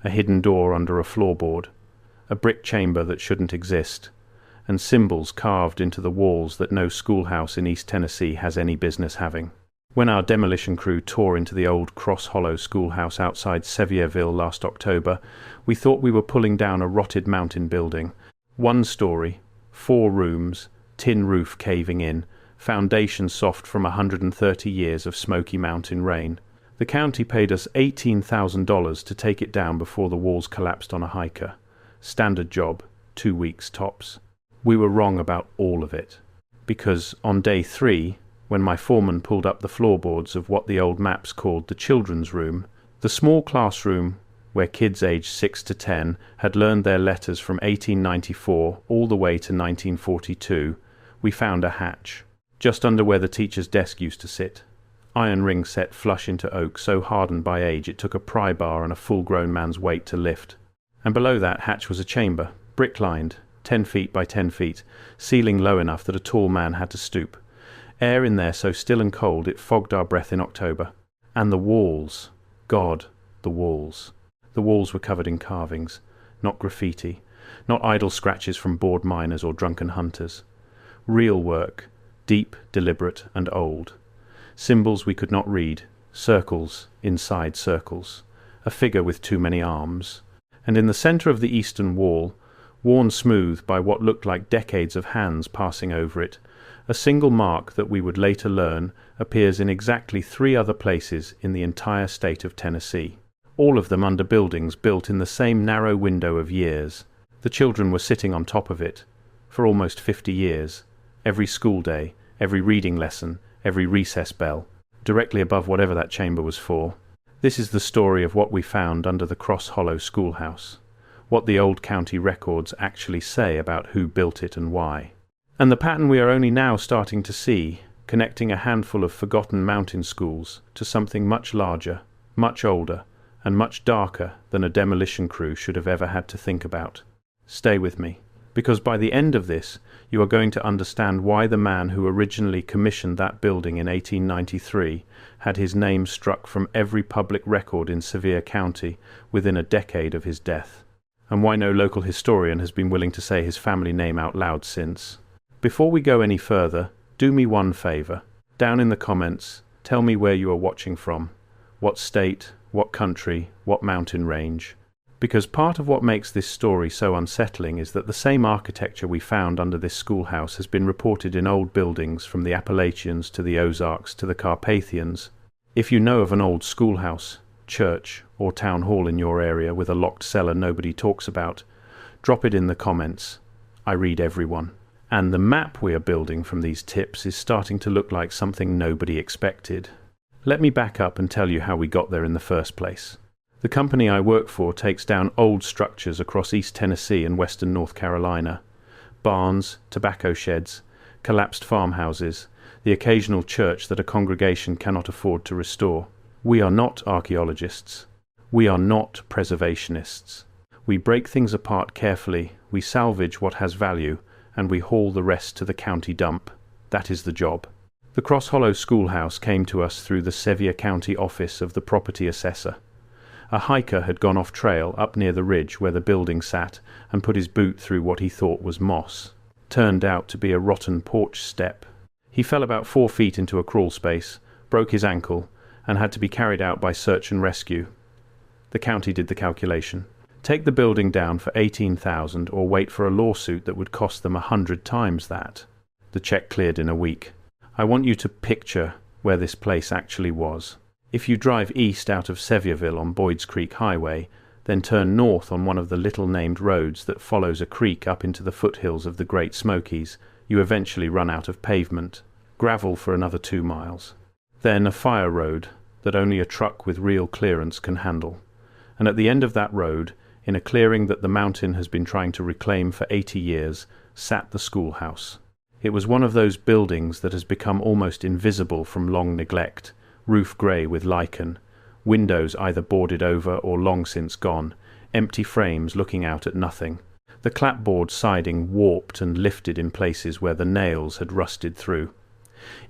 a hidden door under a floorboard, a brick chamber that shouldn't exist, and symbols carved into the walls that no schoolhouse in East Tennessee has any business having. When our demolition crew tore into the old Cross Hollow schoolhouse outside Sevierville last October, we thought we were pulling down a rotted mountain building. 1 story, 4 rooms, tin roof caving in, foundation soft from 130 years of Smoky Mountain rain. The county paid us $18,000 to take it down before the walls collapsed on a hiker. Standard job, 2 weeks tops. We were wrong about all of it. Because on day 3, when my foreman pulled up the floorboards of what the old maps called the children's room, the small classroom where kids aged 6 to 10 had learned their letters from 1894 all the way to 1942, we found a hatch, just under where the teacher's desk used to sit. Iron ring set flush into oak, so hardened by age it took a pry bar and a full-grown man's weight to lift. And below that hatch was a chamber, brick-lined, 10 feet by 10 feet, ceiling low enough that a tall man had to stoop. Air in there so still and cold it fogged our breath in October. And the walls. God, the walls. The walls were covered in carvings, not graffiti, not idle scratches from bored miners or drunken hunters. Real work, deep, deliberate, and old. Symbols we could not read, circles inside circles, a figure with too many arms. And in the centre of the eastern wall, worn smooth by what looked like decades of hands passing over it, a single mark that we would later learn appears in exactly 3 other places in the entire state of Tennessee, all of them under buildings built in the same narrow window of years. The children were sitting on top of it for almost 50 years, every school day, every reading lesson, every recess bell, directly above whatever that chamber was for. This is the story of what we found under the Cross Hollow schoolhouse, what the old county records actually say about who built it and why. And the pattern we are only now starting to see, connecting a handful of forgotten mountain schools to something much larger, much older, and much darker than a demolition crew should have ever had to think about. Stay with me, because by the end of this, you are going to understand why the man who originally commissioned that building in 1893 had his name struck from every public record in Sevier County within a decade of his death, and why no local historian has been willing to say his family name out loud since. Before we go any further, do me one favor. Down in the comments, tell me where you are watching from, what state, what country, what mountain range. Because part of what makes this story so unsettling is that the same architecture we found under this schoolhouse has been reported in old buildings from the Appalachians to the Ozarks to the Carpathians. If you know of an old schoolhouse, church, or town hall in your area with a locked cellar nobody talks about, drop it in the comments. I read everyone. And the map we are building from these tips is starting to look like something nobody expected. Let me back up and tell you how we got there in the first place. The company I work for takes down old structures across East Tennessee and western North Carolina. Barns, tobacco sheds, collapsed farmhouses, the occasional church that a congregation cannot afford to restore. We are not archaeologists. We are not preservationists. We break things apart carefully, we salvage what has value, and we haul the rest to the county dump. That is the job. The Cross Hollow schoolhouse came to us through the Sevier County office of the property assessor. A hiker had gone off trail up near the ridge where the building sat and put his boot through what he thought was moss. Turned out to be a rotten porch step. He fell about 4 feet into a crawl space, broke his ankle, and had to be carried out by search and rescue. The county did the calculation. Take the building down for $18,000 or wait for a lawsuit that would cost them 100 times that. The check cleared in a week. I want you to picture where this place actually was. If you drive east out of Sevierville on Boyd's Creek Highway, then turn north on one of the little-named roads that follows a creek up into the foothills of the Great Smokies, you eventually run out of pavement. Gravel for another 2 miles. Then a fire road that only a truck with real clearance can handle. And at the end of that road, in a clearing that the mountain has been trying to reclaim for 80 years, sat the schoolhouse. It was one of those buildings that has become almost invisible from long neglect, roof grey with lichen, windows either boarded over or long since gone, empty frames looking out at nothing, the clapboard siding warped and lifted in places where the nails had rusted through.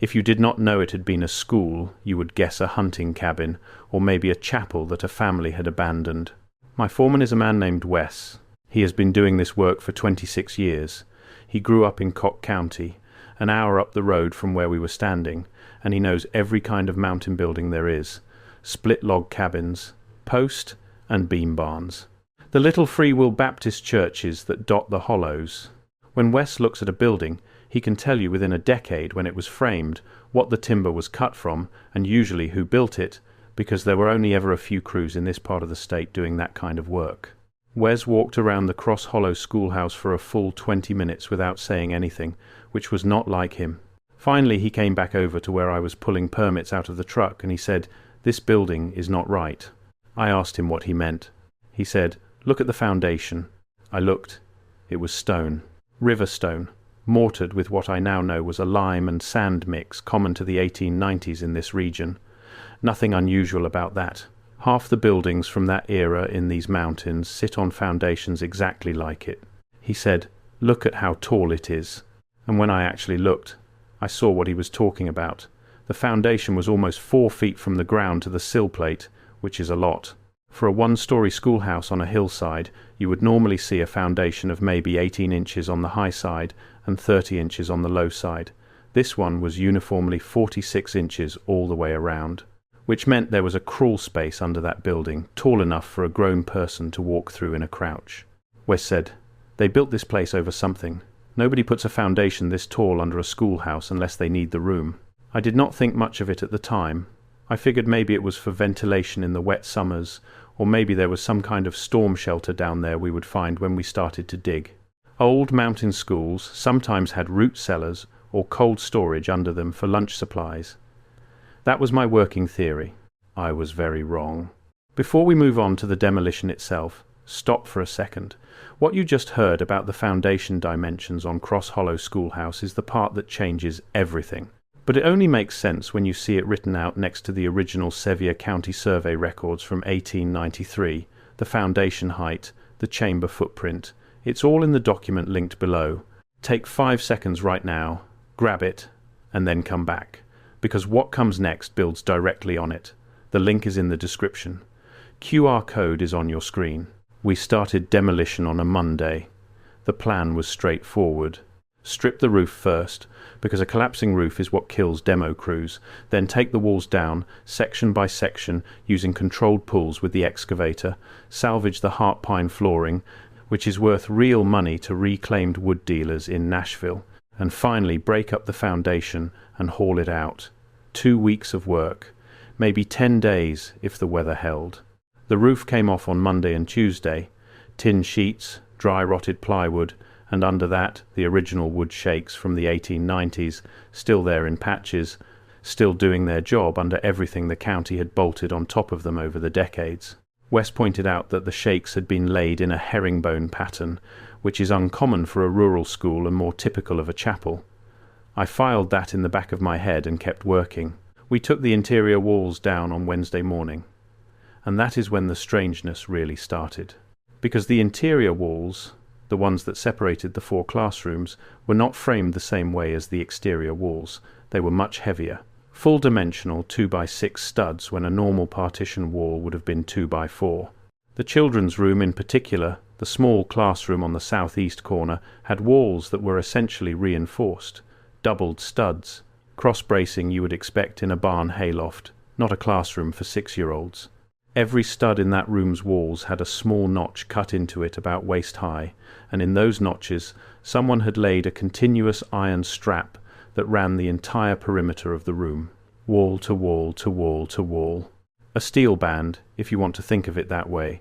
If you did not know it had been a school, you would guess a hunting cabin, or maybe a chapel that a family had abandoned. My foreman is a man named Wes. He has been doing this work for 26 years. He grew up in Cock County, an hour up the road from where we were standing, and he knows every kind of mountain building there is, split log cabins, post and beam barns, the little free-will Baptist churches that dot the hollows. When Wes looks at a building, he can tell you within a decade when it was framed, what the timber was cut from, and usually who built it, because there were only ever a few crews in this part of the state doing that kind of work. Wes walked around the Cross Hollow Schoolhouse for a full 20 minutes without saying anything, which was not like him. Finally he came back over to where I was pulling permits out of the truck, and he said, "This building is not right." I asked him what he meant. He said, "Look at the foundation." I looked. It was stone. River stone, mortared with what I now know was a lime and sand mix common to the 1890s in this region. Nothing unusual about that. Half the buildings from that era in these mountains sit on foundations exactly like it. He said, "Look at how tall it is." And when I actually looked, I saw what he was talking about. The foundation was almost 4 feet from the ground to the sill plate, which is a lot. For a one-story schoolhouse on a hillside, you would normally see a foundation of maybe 18 inches on the high side and 30 inches on the low side. This one was uniformly 46 inches all the way around, which meant there was a crawl space under that building, tall enough for a grown person to walk through in a crouch. Wes said, "They built this place over something. Nobody puts a foundation this tall under a schoolhouse unless they need the room." I did not think much of it at the time. I figured maybe it was for ventilation in the wet summers, or maybe there was some kind of storm shelter down there we would find when we started to dig. Old mountain schools sometimes had root cellars or cold storage under them for lunch supplies. That was my working theory. I was very wrong. Before we move on to the demolition itself, stop for a second. What you just heard about the foundation dimensions on Cross Hollow Schoolhouse is the part that changes everything. But it only makes sense when you see it written out next to the original Sevier County Survey records from 1893, the foundation height, the chamber footprint. It's all in the document linked below. Take 5 seconds right now, grab it, and then come back, because what comes next builds directly on it. The link is in the description. QR code is on your screen. We started demolition on a Monday. The plan was straightforward. Strip the roof first, because a collapsing roof is what kills demo crews, then take the walls down, section by section, using controlled pulls with the excavator, salvage the heart pine flooring, which is worth real money to reclaimed wood dealers in Nashville, and finally break up the foundation and haul it out. 2 weeks of work, maybe 10 days if the weather held. The roof came off on Monday and Tuesday. Tin sheets, dry rotted plywood, and under that the original wood shakes from the 1890s, still there in patches, still doing their job under everything the county had bolted on top of them over the decades. Wes pointed out that the shakes had been laid in a herringbone pattern, which is uncommon for a rural school and more typical of a chapel. I filed that in the back of my head and kept working. We took the interior walls down on Wednesday morning. And that is when the strangeness really started. Because the interior walls, the ones that separated the 4 classrooms, were not framed the same way as the exterior walls. They were much heavier. Full-dimensional 2x6 studs when a normal partition wall would have been 2x4. The children's room in particular, the small classroom on the southeast corner, had walls that were essentially reinforced. Doubled studs. Cross-bracing you would expect in a barn hayloft, not a classroom for 6-year-olds. Every stud in that room's walls had a small notch cut into it about waist high, and in those notches someone had laid a continuous iron strap that ran the entire perimeter of the room, wall to wall to wall to wall. A steel band, if you want to think of it that way,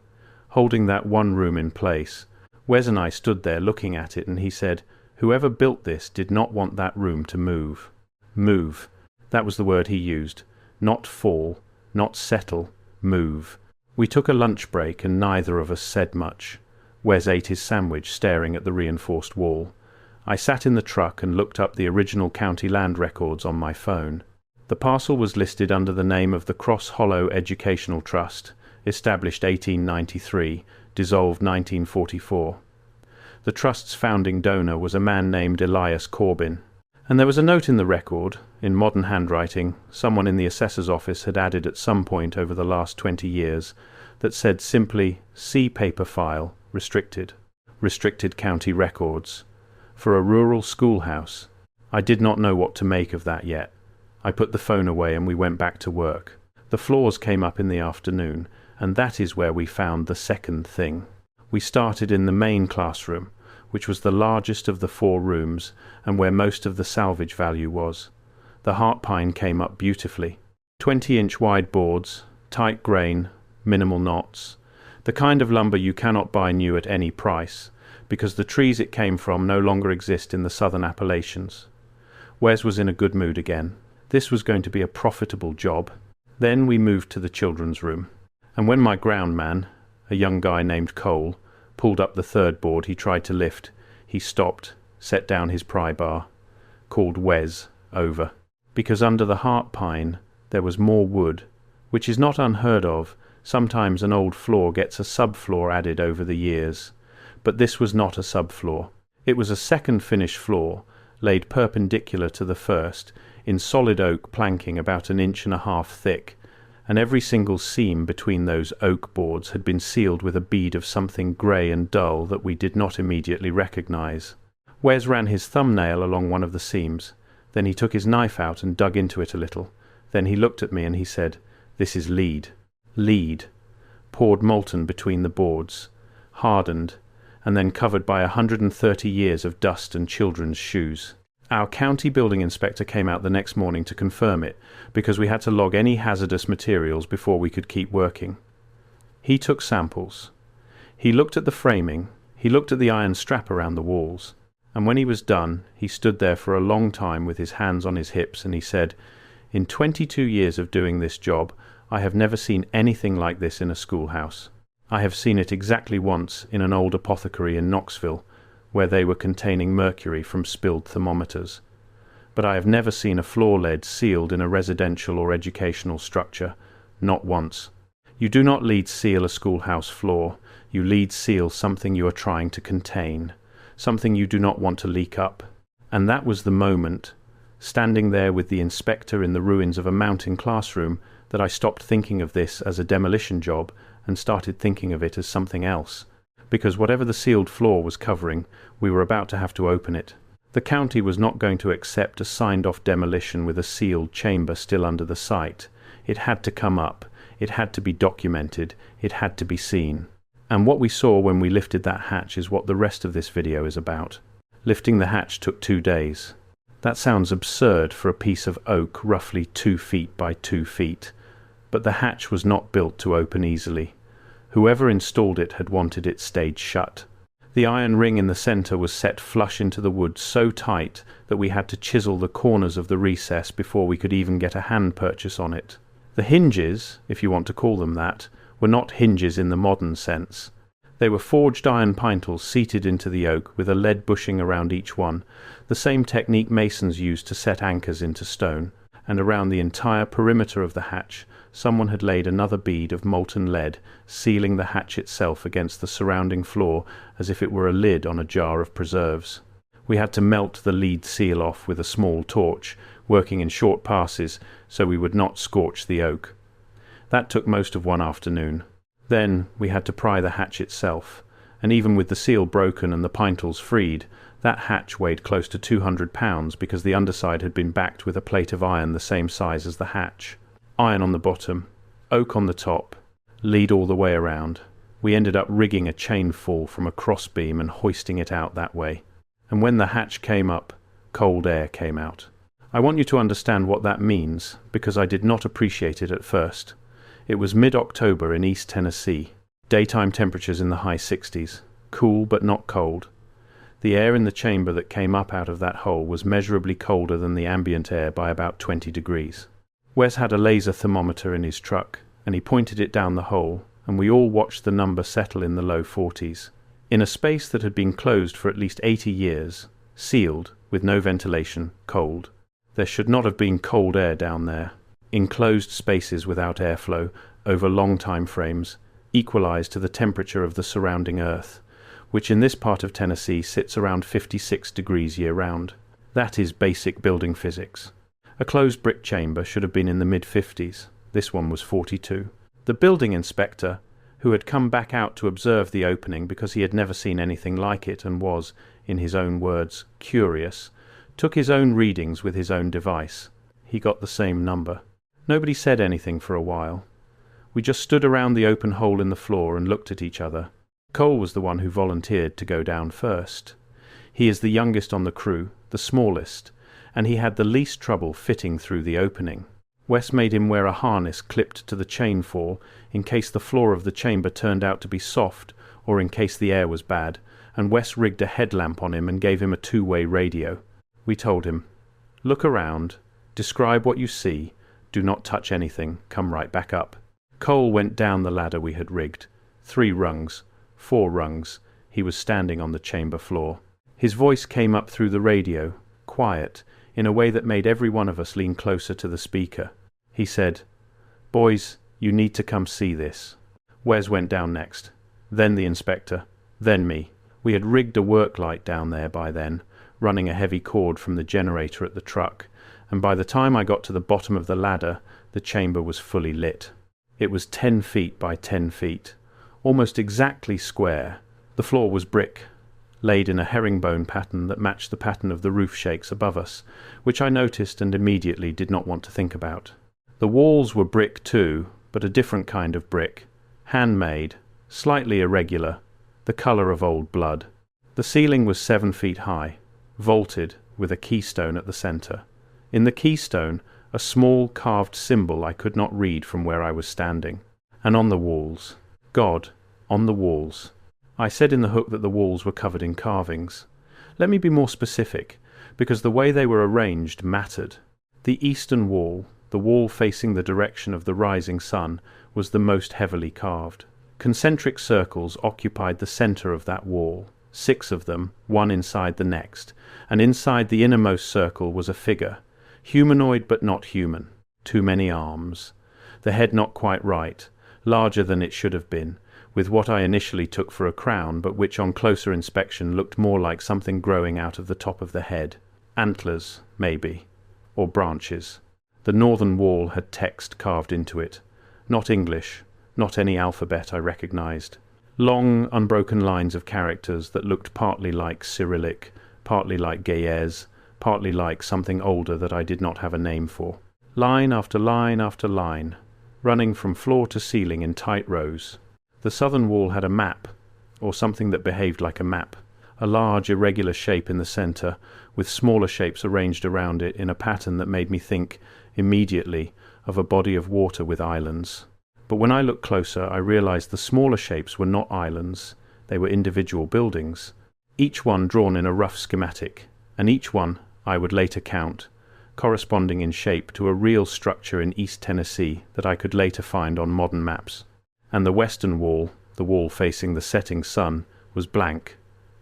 holding that one room in place. Wes and I stood there looking at it, and he said, "Whoever built this did not want that room to move." Move. That was the word he used. Not fall, not settle. Move. We took a lunch break and neither of us said much. Wes ate his sandwich staring at the reinforced wall. I sat in the truck and looked up the original county land records on my phone. The parcel was listed under the name of the Cross Hollow Educational Trust, established 1893, dissolved 1944. The trust's founding donor was a man named Elias Corbin. And there was a note in the record, in modern handwriting, someone in the assessor's office had added at some point over the last 20 years, that said simply, "See paper file, restricted, restricted county records." For a rural schoolhouse, I did not know what to make of that yet. I put the phone away and we went back to work. The floors came up in the afternoon, and that is where we found the second thing. We started in the main classroom, which was the largest of the 4 rooms and where most of the salvage value was. The heart pine came up beautifully. 20-inch wide boards, tight grain, minimal knots. The kind of lumber you cannot buy new at any price, because the trees it came from no longer exist in the southern Appalachians. Wes was in a good mood again. This was going to be a profitable job. Then we moved to the children's room, and when my ground man, a young guy named Cole, pulled up the 3rd board he tried to lift, he stopped, set down his pry bar, called Wes over. Because under the heart pine there was more wood, which is not unheard of. Sometimes an old floor gets a subfloor added over the years, but this was not a subfloor. It was a second finished floor, laid perpendicular to the first, in solid oak planking about 1.5 inches thick, and every single seam between those oak boards had been sealed with a bead of something grey and dull that we did not immediately recognize. Wes ran his thumbnail along one of the seams. Then he took his knife out and dug into it a little. Then he looked at me and he said, "This is lead." Lead, poured molten between the boards, hardened, and then covered by 130 years of dust and children's shoes. Our county building inspector came out the next morning to confirm it, because we had to log any hazardous materials before we could keep working. He took samples. He looked at the framing, he looked at the iron strap around the walls, and when he was done, he stood there for a long time with his hands on his hips, and he said, "In 22 years of doing this job, I have never seen anything like this in a schoolhouse. I have seen it exactly once in an old apothecary in Knoxville, where they were containing mercury from spilled thermometers. But I have never seen a floor lead sealed in a residential or educational structure, not once. You do not lead seal a schoolhouse floor, you lead seal something you are trying to contain, something you do not want to leak up." And that was the moment, standing there with the inspector in the ruins of a mountain classroom, that I stopped thinking of this as a demolition job and started thinking of it as something else. Because whatever the sealed floor was covering, we were about to have to open it. The county was not going to accept a signed-off demolition with a sealed chamber still under the site. It had to come up. It had to be documented. It had to be seen. And what we saw when we lifted that hatch is what the rest of this video is about. Lifting the hatch took 2 days. That sounds absurd for a piece of oak roughly 2 feet by 2 feet. But the hatch was not built to open easily. Whoever installed it had wanted it stayed shut. The iron ring in the center was set flush into the wood so tight that we had to chisel the corners of the recess before we could even get a hand purchase on it. The hinges, if you want to call them that, were not hinges in the modern sense. They were forged iron pintles seated into the oak with a lead bushing around each one, the same technique masons use to set anchors into stone, and around the entire perimeter of the hatch someone had laid another bead of molten lead, sealing the hatch itself against the surrounding floor as if it were a lid on a jar of preserves. We had to melt the lead seal off with a small torch, working in short passes so we would not scorch the oak. That took most of one afternoon. Then we had to pry the hatch itself, and even with the seal broken and the pintles freed, that hatch weighed close to 200 pounds because the underside had been backed with a plate of iron the same size as the hatch. Iron on the bottom, oak on the top, lead all the way around. We ended up rigging a chain fall from a crossbeam and hoisting it out that way. And when the hatch came up, cold air came out. I want you to understand what that means, because I did not appreciate it at first. It was mid-October in East Tennessee. Daytime temperatures in the high 60s. Cool but not cold. The air in the chamber that came up out of that hole was measurably colder than the ambient air by about 20 degrees. Wes had a laser thermometer in his truck, and he pointed it down the hole, and we all watched the number settle in the low 40s. In a space that had been closed for at least 80 years, sealed, with no ventilation, cold. There should not have been cold air down there. Enclosed spaces without airflow, over long time frames, equalized to the temperature of the surrounding earth, which in this part of Tennessee sits around 56 degrees year-round. That is basic building physics. A closed brick chamber should have been in the mid-50s. This one was 42. The building inspector, who had come back out to observe the opening because he had never seen anything like it and was, in his own words, curious, took his own readings with his own device. He got the same number. Nobody said anything for a while. We just stood around the open hole in the floor and looked at each other. Cole was the one who volunteered to go down first. He is the youngest on the crew, the smallest, and he had the least trouble fitting through the opening. Wes made him wear a harness clipped to the chain fall in case the floor of the chamber turned out to be soft or in case the air was bad, and Wes rigged a headlamp on him and gave him a two-way radio. We told him, "Look around, describe what you see, do not touch anything, come right back up." Cole went down the ladder we had rigged. 3 rungs, 4 rungs. He was standing on the chamber floor. His voice came up through the radio, quiet, in a way that made every one of us lean closer to the speaker. He said, "Boys, you need to come see this." Wes went down next, then the inspector, then me. We had rigged a work light down there by then, running a heavy cord from the generator at the truck, and by the time I got to the bottom of the ladder, the chamber was fully lit. It was 10 feet by 10 feet, almost exactly square. The floor was brick, laid in a herringbone pattern that matched the pattern of the roof shakes above us, which I noticed and immediately did not want to think about. The walls were brick too, but a different kind of brick, handmade, slightly irregular, the colour of old blood. The ceiling was 7 feet high, vaulted, with a keystone at the centre. In the keystone, a small carved symbol I could not read from where I was standing. And on the walls, God, on the walls. I said in the hook that the walls were covered in carvings. Let me be more specific, because the way they were arranged mattered. The eastern wall, the wall facing the direction of the rising sun, was the most heavily carved. Concentric circles occupied the centre of that wall, 6 of them, one inside the next, and inside the innermost circle was a figure, humanoid but not human, too many arms, the head not quite right, larger than it should have been, with what I initially took for a crown but which on closer inspection looked more like something growing out of the top of the head. Antlers, maybe, or branches. The northern wall had text carved into it, not English, not any alphabet I recognized. Long, unbroken lines of characters that looked partly like Cyrillic, partly like Ge'ez, partly like something older that I did not have a name for. Line after line after line, running from floor to ceiling in tight rows. The southern wall had a map, or something that behaved like a map, a large irregular shape in the centre, with smaller shapes arranged around it in a pattern that made me think, immediately, of a body of water with islands. But when I looked closer, I realized the smaller shapes were not islands, they were individual buildings, each one drawn in a rough schematic, and each one, I would later count, corresponding in shape to a real structure in East Tennessee that I could later find on modern maps. And the western wall, the wall facing the setting sun, was blank,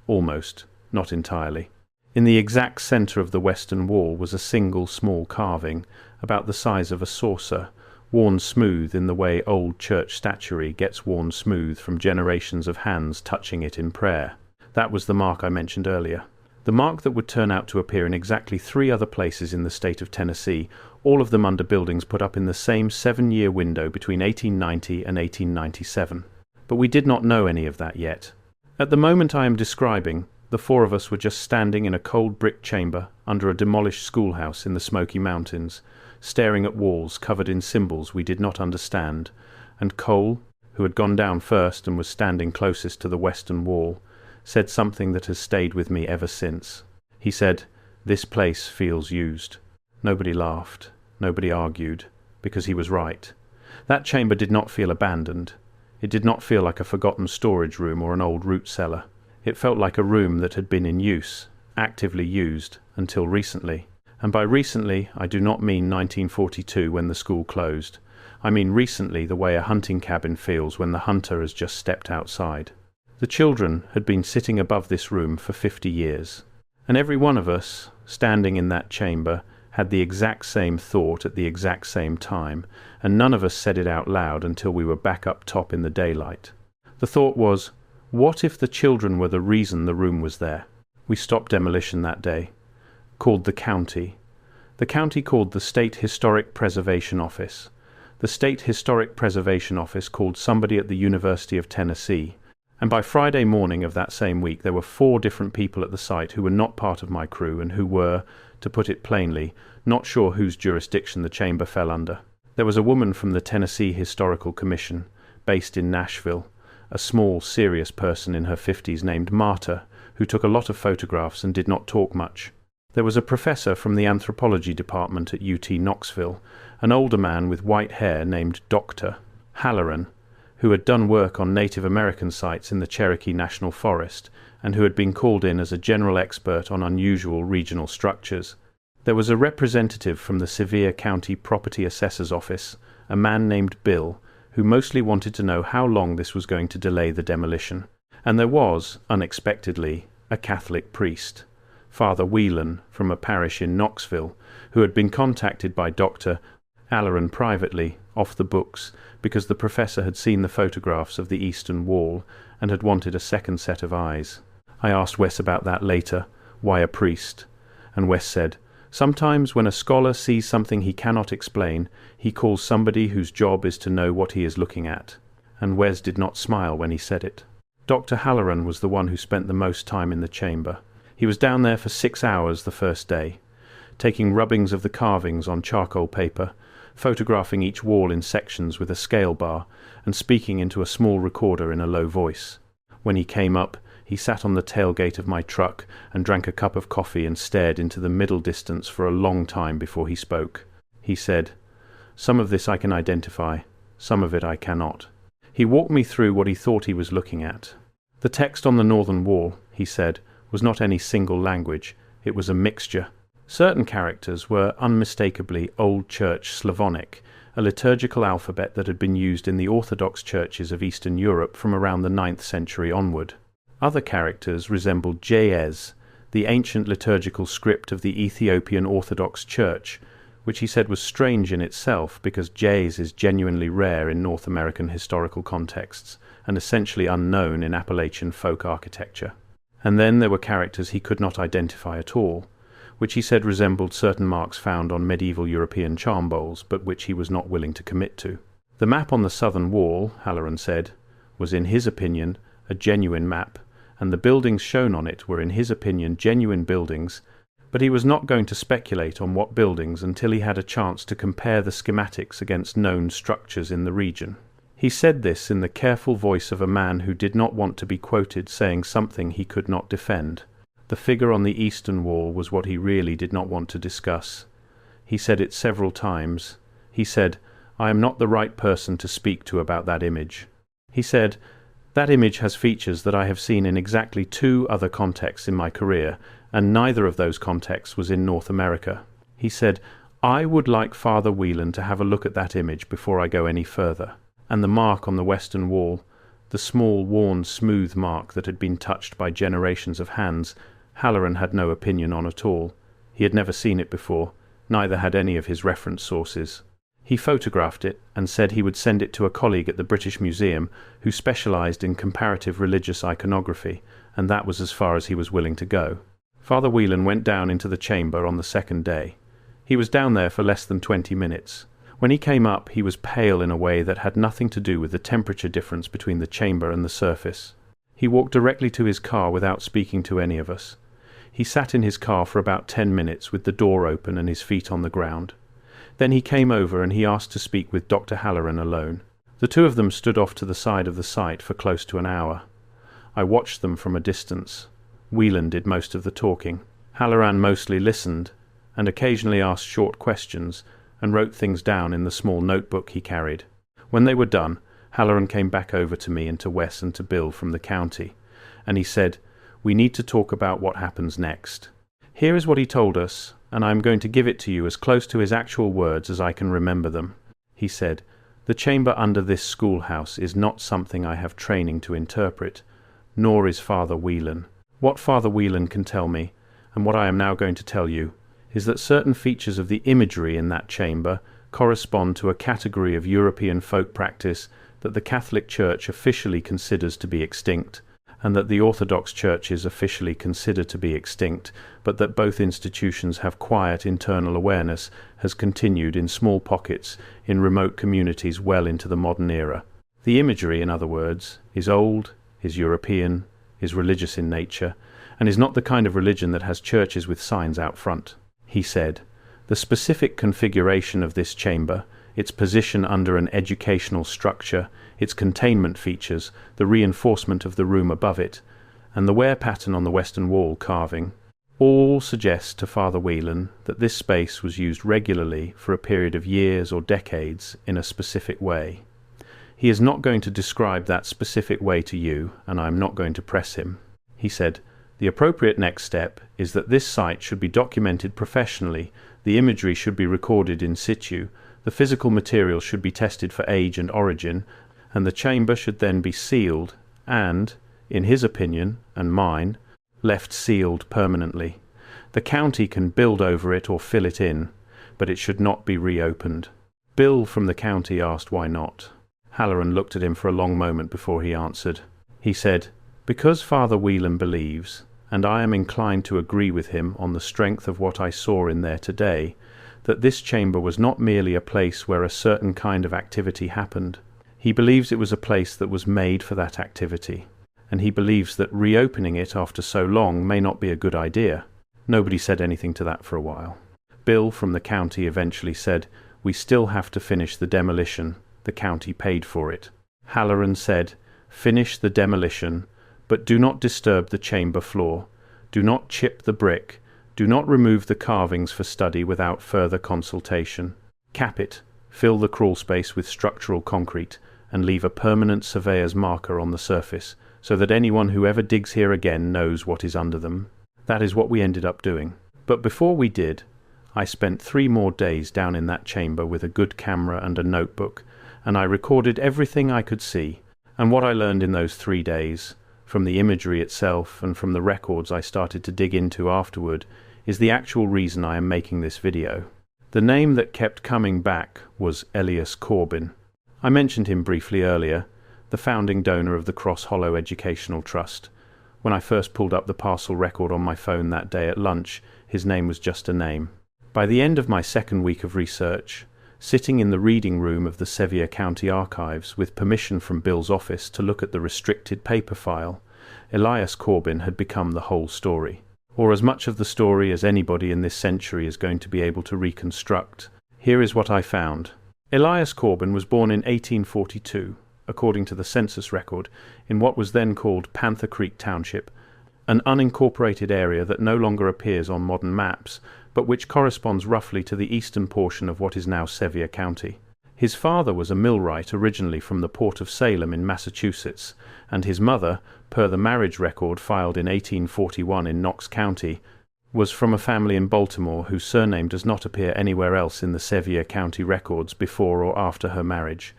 almost, not entirely. In the exact centre of the western wall was a single small carving, about the size of a saucer, worn smooth in the way old church statuary gets worn smooth from generations of hands touching it in prayer. That was the mark I mentioned earlier. The mark that would turn out to appear in exactly 3 other places in the state of Tennessee, all of them under buildings put up in the same 7-year window between 1890 and 1897. But we did not know any of that yet. At the moment I am describing, the 4 of us were just standing in a cold brick chamber under a demolished schoolhouse in the Smoky Mountains, staring at walls covered in symbols we did not understand, and Cole, who had gone down first and was standing closest to the western wall, said something that has stayed with me ever since. He said, "This place feels used." Nobody laughed, nobody argued, because he was right. That chamber did not feel abandoned. It did not feel like a forgotten storage room or an old root cellar. It felt like a room that had been in use, actively used, until recently. And by recently, I do not mean 1942 when the school closed. I mean recently the way a hunting cabin feels when the hunter has just stepped outside. The children had been sitting above this room for 50 years. And every one of us, standing in that chamber, had the exact same thought at the exact same time, and none of us said it out loud until we were back up top in the daylight. The thought was, what if the children were the reason the room was there? We stopped demolition that day. Called the county. The county called the State Historic Preservation Office. The State Historic Preservation Office called somebody at the University of Tennessee, and by Friday morning of that same week there were 4 different people at the site who were not part of my crew and who were, to put it plainly, not sure whose jurisdiction the chamber fell under. There was a woman from the Tennessee Historical Commission, based in Nashville, a small, serious person in her 50s named Marta, who took a lot of photographs and did not talk much. There was a professor from the anthropology department at UT Knoxville, an older man with white hair named Dr. Halloran, who had done work on Native American sites in the Cherokee National Forest and who had been called in as a general expert on unusual regional structures. There was a representative from the Sevier County Property Assessor's Office, a man named Bill, who mostly wanted to know how long this was going to delay the demolition. And there was, unexpectedly, a Catholic priest, Father Whelan, from a parish in Knoxville, who had been contacted by Dr. Halloran privately, off the books, because the professor had seen the photographs of the eastern wall and had wanted a second set of eyes. I asked Wes about that later, why a priest, and Wes said, "Sometimes when a scholar sees something he cannot explain, he calls somebody whose job is to know what he is looking at." And Wes did not smile when he said it. Dr. Halloran was the one who spent the most time in the chamber. He was down there for 6 hours the first day, taking rubbings of the carvings on charcoal paper, photographing each wall in sections with a scale bar, and speaking into a small recorder in a low voice. When he came up, he sat on the tailgate of my truck and drank a cup of coffee and stared into the middle distance for a long time before he spoke. He said, "Some of this I can identify, some of it I cannot." He walked me through what he thought he was looking at. The text on the northern wall, he said, was not any single language, it was a mixture. Certain characters were unmistakably Old Church Slavonic, a liturgical alphabet that had been used in the Orthodox churches of Eastern Europe from around the 9th century onward. Other characters resembled Ge'ez, the ancient liturgical script of the Ethiopian Orthodox Church, which he said was strange in itself because Ge'ez is genuinely rare in North American historical contexts and essentially unknown in Appalachian folk architecture. And then there were characters he could not identify at all, which he said resembled certain marks found on medieval European charm bowls, but which he was not willing to commit to. The map on the southern wall, Halloran said, was in his opinion a genuine map, and the buildings shown on it were in his opinion genuine buildings, but he was not going to speculate on what buildings until he had a chance to compare the schematics against known structures in the region. He said this in the careful voice of a man who did not want to be quoted saying something he could not defend. The figure on the eastern wall was what he really did not want to discuss. He said it several times. He said, "I am not the right person to speak to about that image." He said, "That image has features that I have seen in exactly 2 other contexts in my career, and neither of those contexts was in North America." He said, "I would like Father Whelan to have a look at that image before I go any further." And the mark on the western wall, the small, worn, smooth mark that had been touched by generations of hands, Halloran had no opinion on at all. He had never seen it before, neither had any of his reference sources. He photographed it and said he would send it to a colleague at the British Museum who specialized in comparative religious iconography, and that was as far as he was willing to go. Father Whelan went down into the chamber on the second day. He was down there for less than 20 minutes. When he came up, he was pale in a way that had nothing to do with the temperature difference between the chamber and the surface. He walked directly to his car without speaking to any of us. He sat in his car for about 10 minutes with the door open and his feet on the ground. Then he came over and he asked to speak with Dr. Halloran alone. The 2 of them stood off to the side of the site for close to an hour. I watched them from a distance. Whelan did most of the talking. Halloran mostly listened and occasionally asked short questions and wrote things down in the small notebook he carried. When they were done, Halloran came back over to me and to Wes and to Bill from the county, and he said, "We need to talk about what happens next." Here is what he told us, and I am going to give it to you as close to his actual words as I can remember them. He said, "The chamber under this schoolhouse is not something I have training to interpret, nor is Father Whelan. What Father Whelan can tell me, and what I am now going to tell you, is that certain features of the imagery in that chamber correspond to a category of European folk practice that the Catholic Church officially considers to be extinct, and that the Orthodox Church is officially considered to be extinct, but that both institutions have quiet internal awareness, has continued in small pockets in remote communities well into the modern era. The imagery, in other words, is old, is European, is religious in nature, and is not the kind of religion that has churches with signs out front. He said, "The specific configuration of this chamber, its position under an educational structure, its containment features, the reinforcement of the room above it, and the wear pattern on the western wall carving, all suggest to Father Whelan that this space was used regularly for a period of years or decades in a specific way. He is not going to describe that specific way to you, and I am not going to press him." He said, "The appropriate next step is that this site should be documented professionally, the imagery should be recorded in situ, the physical material should be tested for age and origin, and the chamber should then be sealed and, in his opinion and mine, left sealed permanently. The county can build over it or fill it in, but it should not be reopened." Bill from the county asked why not. Halloran looked at him for a long moment before he answered. He said, "Because Father Whelan believes, and I am inclined to agree with him on the strength of what I saw in there today, that this chamber was not merely a place where a certain kind of activity happened. He believes it was a place that was made for that activity, and he believes that reopening it after so long may not be a good idea." Nobody said anything to that for a while. Bill from the county eventually said, "We still have to finish the demolition. The county paid for it." Halloran said, "Finish the demolition, but do not disturb the chamber floor. Do not chip the brick. Do not remove the carvings for study without further consultation. Cap it, fill the crawl space with structural concrete, and leave a permanent surveyor's marker on the surface, so that anyone who ever digs here again knows what is under them." That is what we ended up doing. But before we did, I spent 3 more days down in that chamber with a good camera and a notebook, and I recorded everything I could see, and what I learned in those 3 days, from the imagery itself and from the records I started to dig into afterward, is the actual reason I am making this video. The name that kept coming back was Elias Corbin. I mentioned him briefly earlier, the founding donor of the Cross Hollow Educational Trust. When I first pulled up the parcel record on my phone that day at lunch, his name was just a name. By the end of my second week of research, sitting in the reading room of the Sevier County Archives with permission from Bill's office to look at the restricted paper file, Elias Corbin had become the whole story, or as much of the story as anybody in this century is going to be able to reconstruct. Here is what I found. Elias Corbin was born in 1842, according to the census record, in what was then called Panther Creek Township, an unincorporated area that no longer appears on modern maps, but which corresponds roughly to the eastern portion of what is now Sevier County. His father was a millwright originally from the port of Salem in Massachusetts, and his mother, per the marriage record filed in 1841 in Knox County, was from a family in Baltimore whose surname does not appear anywhere else in the Sevier County records before or after her marriage.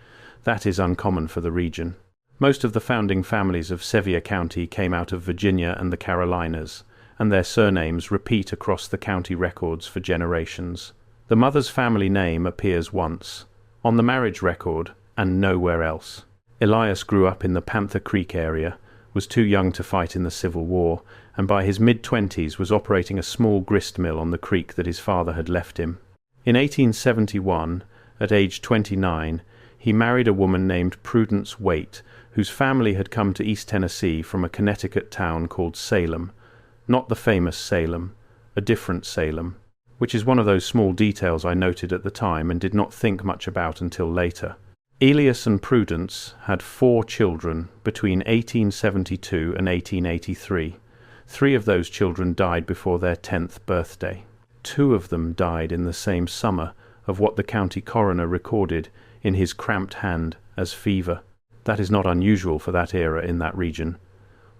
That is uncommon for the region. Most of the founding families of Sevier County came out of Virginia and the Carolinas, and their surnames repeat across the county records for generations. The mother's family name appears once, on the marriage record, and nowhere else. Elias grew up in the Panther Creek area, was too young to fight in the Civil War, and by his mid-20s was operating a small grist mill on the creek that his father had left him. In 1871, at age 29, he married a woman named Prudence Waite, whose family had come to East Tennessee from a Connecticut town called Salem. Not the famous Salem, a different Salem, which is one of those small details I noted at the time and did not think much about until later. Elias and Prudence had 4 children between 1872 and 1883. 3 of those children died before their 10th birthday. 2 of them died in the same summer of what the county coroner recorded in his cramped hand as fever. That is not unusual for that era in that region.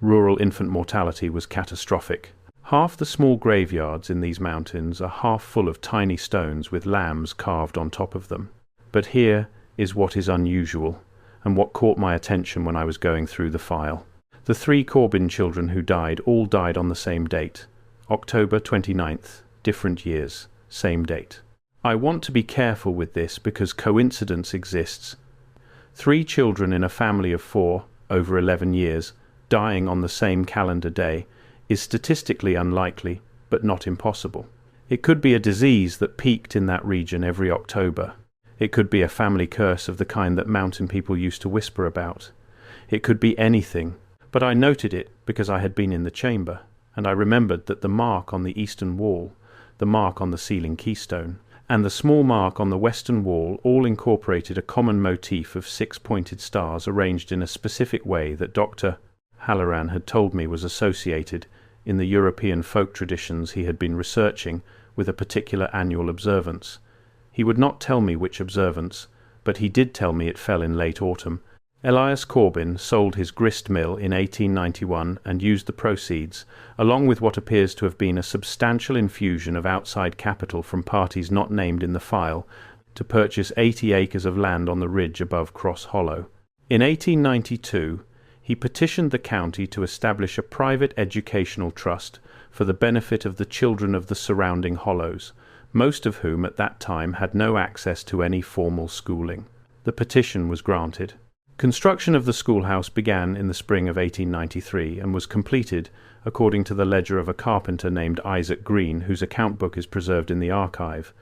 Rural infant mortality was catastrophic. Half the small graveyards in these mountains are half full of tiny stones with lambs carved on top of them. But here is what is unusual, and what caught my attention when I was going through the file. The 3 Corbin children who died all died on the same date, October 29th, different years, same date. I want to be careful with this because coincidence exists. 3 children in a family of 4, over 11 years, dying on the same calendar day is statistically unlikely, but not impossible. It could be a disease that peaked in that region every October. It could be a family curse of the kind that mountain people used to whisper about. It could be anything, but I noted it because I had been in the chamber, and I remembered that the mark on the eastern wall, the mark on the ceiling keystone, and the small mark on the western wall all incorporated a common motif of 6 pointed stars arranged in a specific way that Dr. Halloran had told me was associated, in the European folk traditions he had been researching, with a particular annual observance. He would not tell me which observance, but he did tell me it fell in late autumn. Elias Corbin sold his grist mill in 1891 and used the proceeds, along with what appears to have been a substantial infusion of outside capital from parties not named in the file, to purchase 80 acres of land on the ridge above Cross Hollow. In 1892, he petitioned the county to establish a private educational trust for the benefit of the children of the surrounding hollows, most of whom at that time had no access to any formal schooling. The petition was granted. Construction of the schoolhouse began in the spring of 1893 and was completed, according to the ledger of a carpenter named Isaac Green, whose account book is preserved in the archive,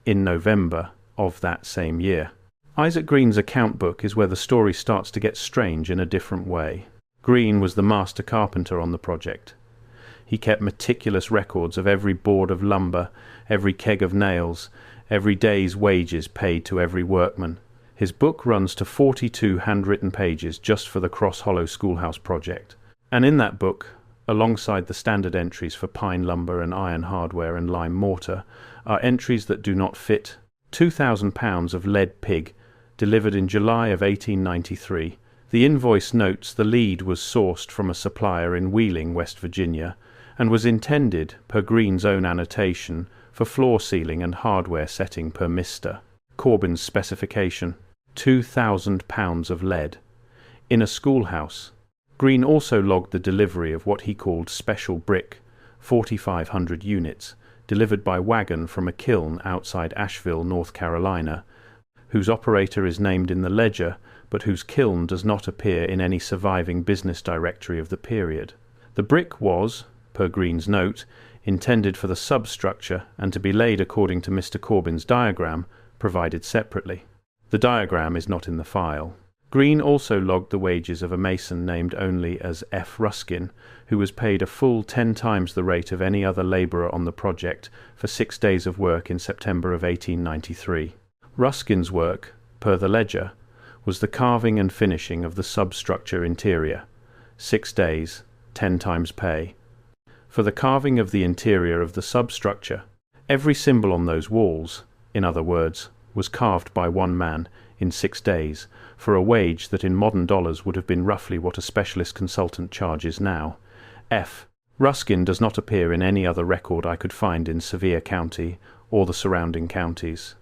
in November of that same year. Isaac Green's account book is where the story starts to get strange in a different way. Green was the master carpenter on the project. He kept meticulous records of every board of lumber, every keg of nails, every day's wages paid to every workman. His book runs to 42 handwritten pages just for the Cross Hollow Schoolhouse project. And in that book, alongside the standard entries for pine lumber and iron hardware and lime mortar, are entries that do not fit. 2,000 pounds of lead pig, delivered in July of 1893. The invoice notes the lead was sourced from a supplier in Wheeling, West Virginia, and was intended, per Green's own annotation, for floor sealing and hardware setting per mister. Corbin's specification: 2,000 pounds of lead. In a schoolhouse. Green also logged the delivery of what he called special brick, 4,500 units, delivered by wagon from a kiln outside Asheville, North Carolina, whose operator is named in the ledger, but whose kiln does not appear in any surviving business directory of the period. The brick was, per Green's note, intended for the substructure and to be laid according to Mr. Corbin's diagram, provided separately. The diagram is not in the file. Green also logged the wages of a mason named only as F. Ruskin, who was paid a full 10 times the rate of any other labourer on the project for 6 days of work in September of 1893. Ruskin's work, per the ledger, was the carving and finishing of the substructure interior. 6 days, 10 times pay. For the carving of the interior of the substructure, every symbol on those walls, in other words, was carved by one man in 6 days, for a wage that in modern dollars would have been roughly what a specialist consultant charges now. F. Ruskin does not appear in any other record I could find in Sevier County or the surrounding counties.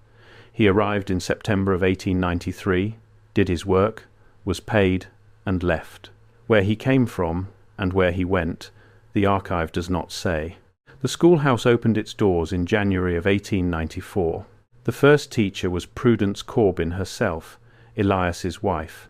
He arrived in September of 1893, did his work, was paid, and left. Where he came from, and where he went, the archive does not say. The schoolhouse opened its doors in January of 1894. The first teacher was Prudence Corbin herself, Elias's wife.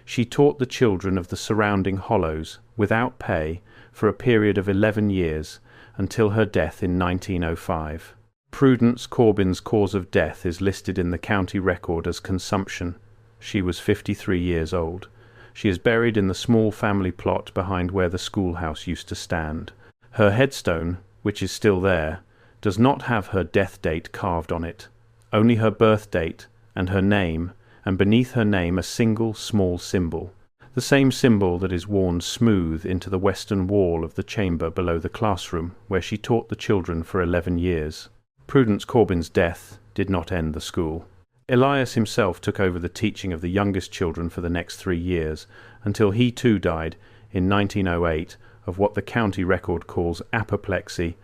She taught the children of the surrounding hollows, without pay, for a period of 11 years, until her death in 1905. Prudence Corbin's cause of death is listed in the county record as consumption. She was 53 years old. She is buried in the small family plot behind where the schoolhouse used to stand. Her headstone, which is still there, does not have her death date carved on it, only her birth date and her name, and beneath her name a single small symbol, the same symbol that is worn smooth into the western wall of the chamber below the classroom where she taught the children for 11 years. Prudence Corbin's death did not end the school. Elias himself took over the teaching of the youngest children for the next 3 years, until he too died in 1908 of what the county record calls apoplexy,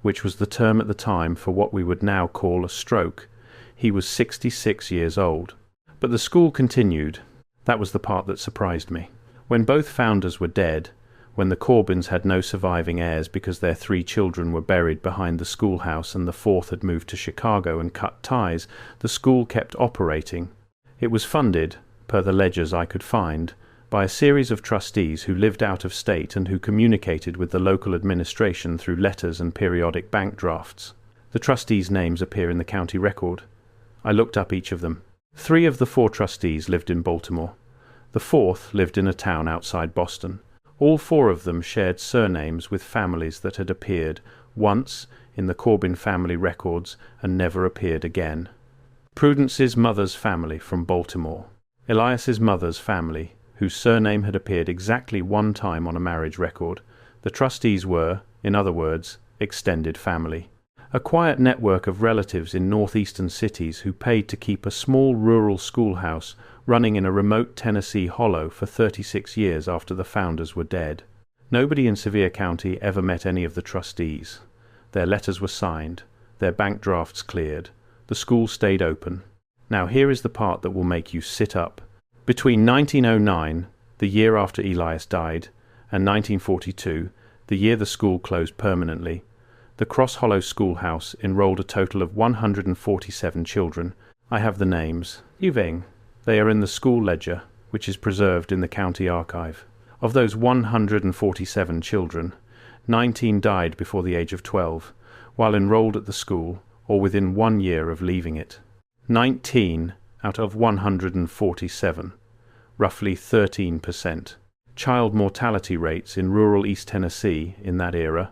which was the term at the time for what we would now call a stroke. He was 66 years old. But the school continued. That was the part that surprised me. When both founders were dead, when the Corbins had no surviving heirs because their 3 children were buried behind the schoolhouse and the 4th had moved to Chicago and cut ties, the school kept operating. It was funded, per the ledgers I could find, by a series of trustees who lived out of state and who communicated with the local administration through letters and periodic bank drafts. The trustees' names appear in the county record. I looked up each of them. 3 of the 4 trustees lived in Baltimore. The 4th lived in a town outside Boston. All 4 of them shared surnames with families that had appeared once in the Corbin family records and never appeared again. Prudence's mother's family from Baltimore. Elias's mother's family, whose surname had appeared exactly 1 time on a marriage record. The trustees were, in other words, extended family. A quiet network of relatives in northeastern cities who paid to keep a small rural schoolhouse running in a remote Tennessee hollow for 36 years after the founders were dead. Nobody in Sevier County ever met any of the trustees. Their letters were signed, their bank drafts cleared, the school stayed open. Now here is the part that will make you sit up. Between 1909, the year after Elias died, and 1942, the year the school closed permanently, the Cross Hollow Schoolhouse enrolled a total of 147 children. I have the names. They are in the school ledger, which is preserved in the county archive. Of those 147 children, 19 died before the age of 12, while enrolled at the school or within 1 year of leaving it. 19 out of 147, roughly 13%. Child mortality rates in rural East Tennessee in that era,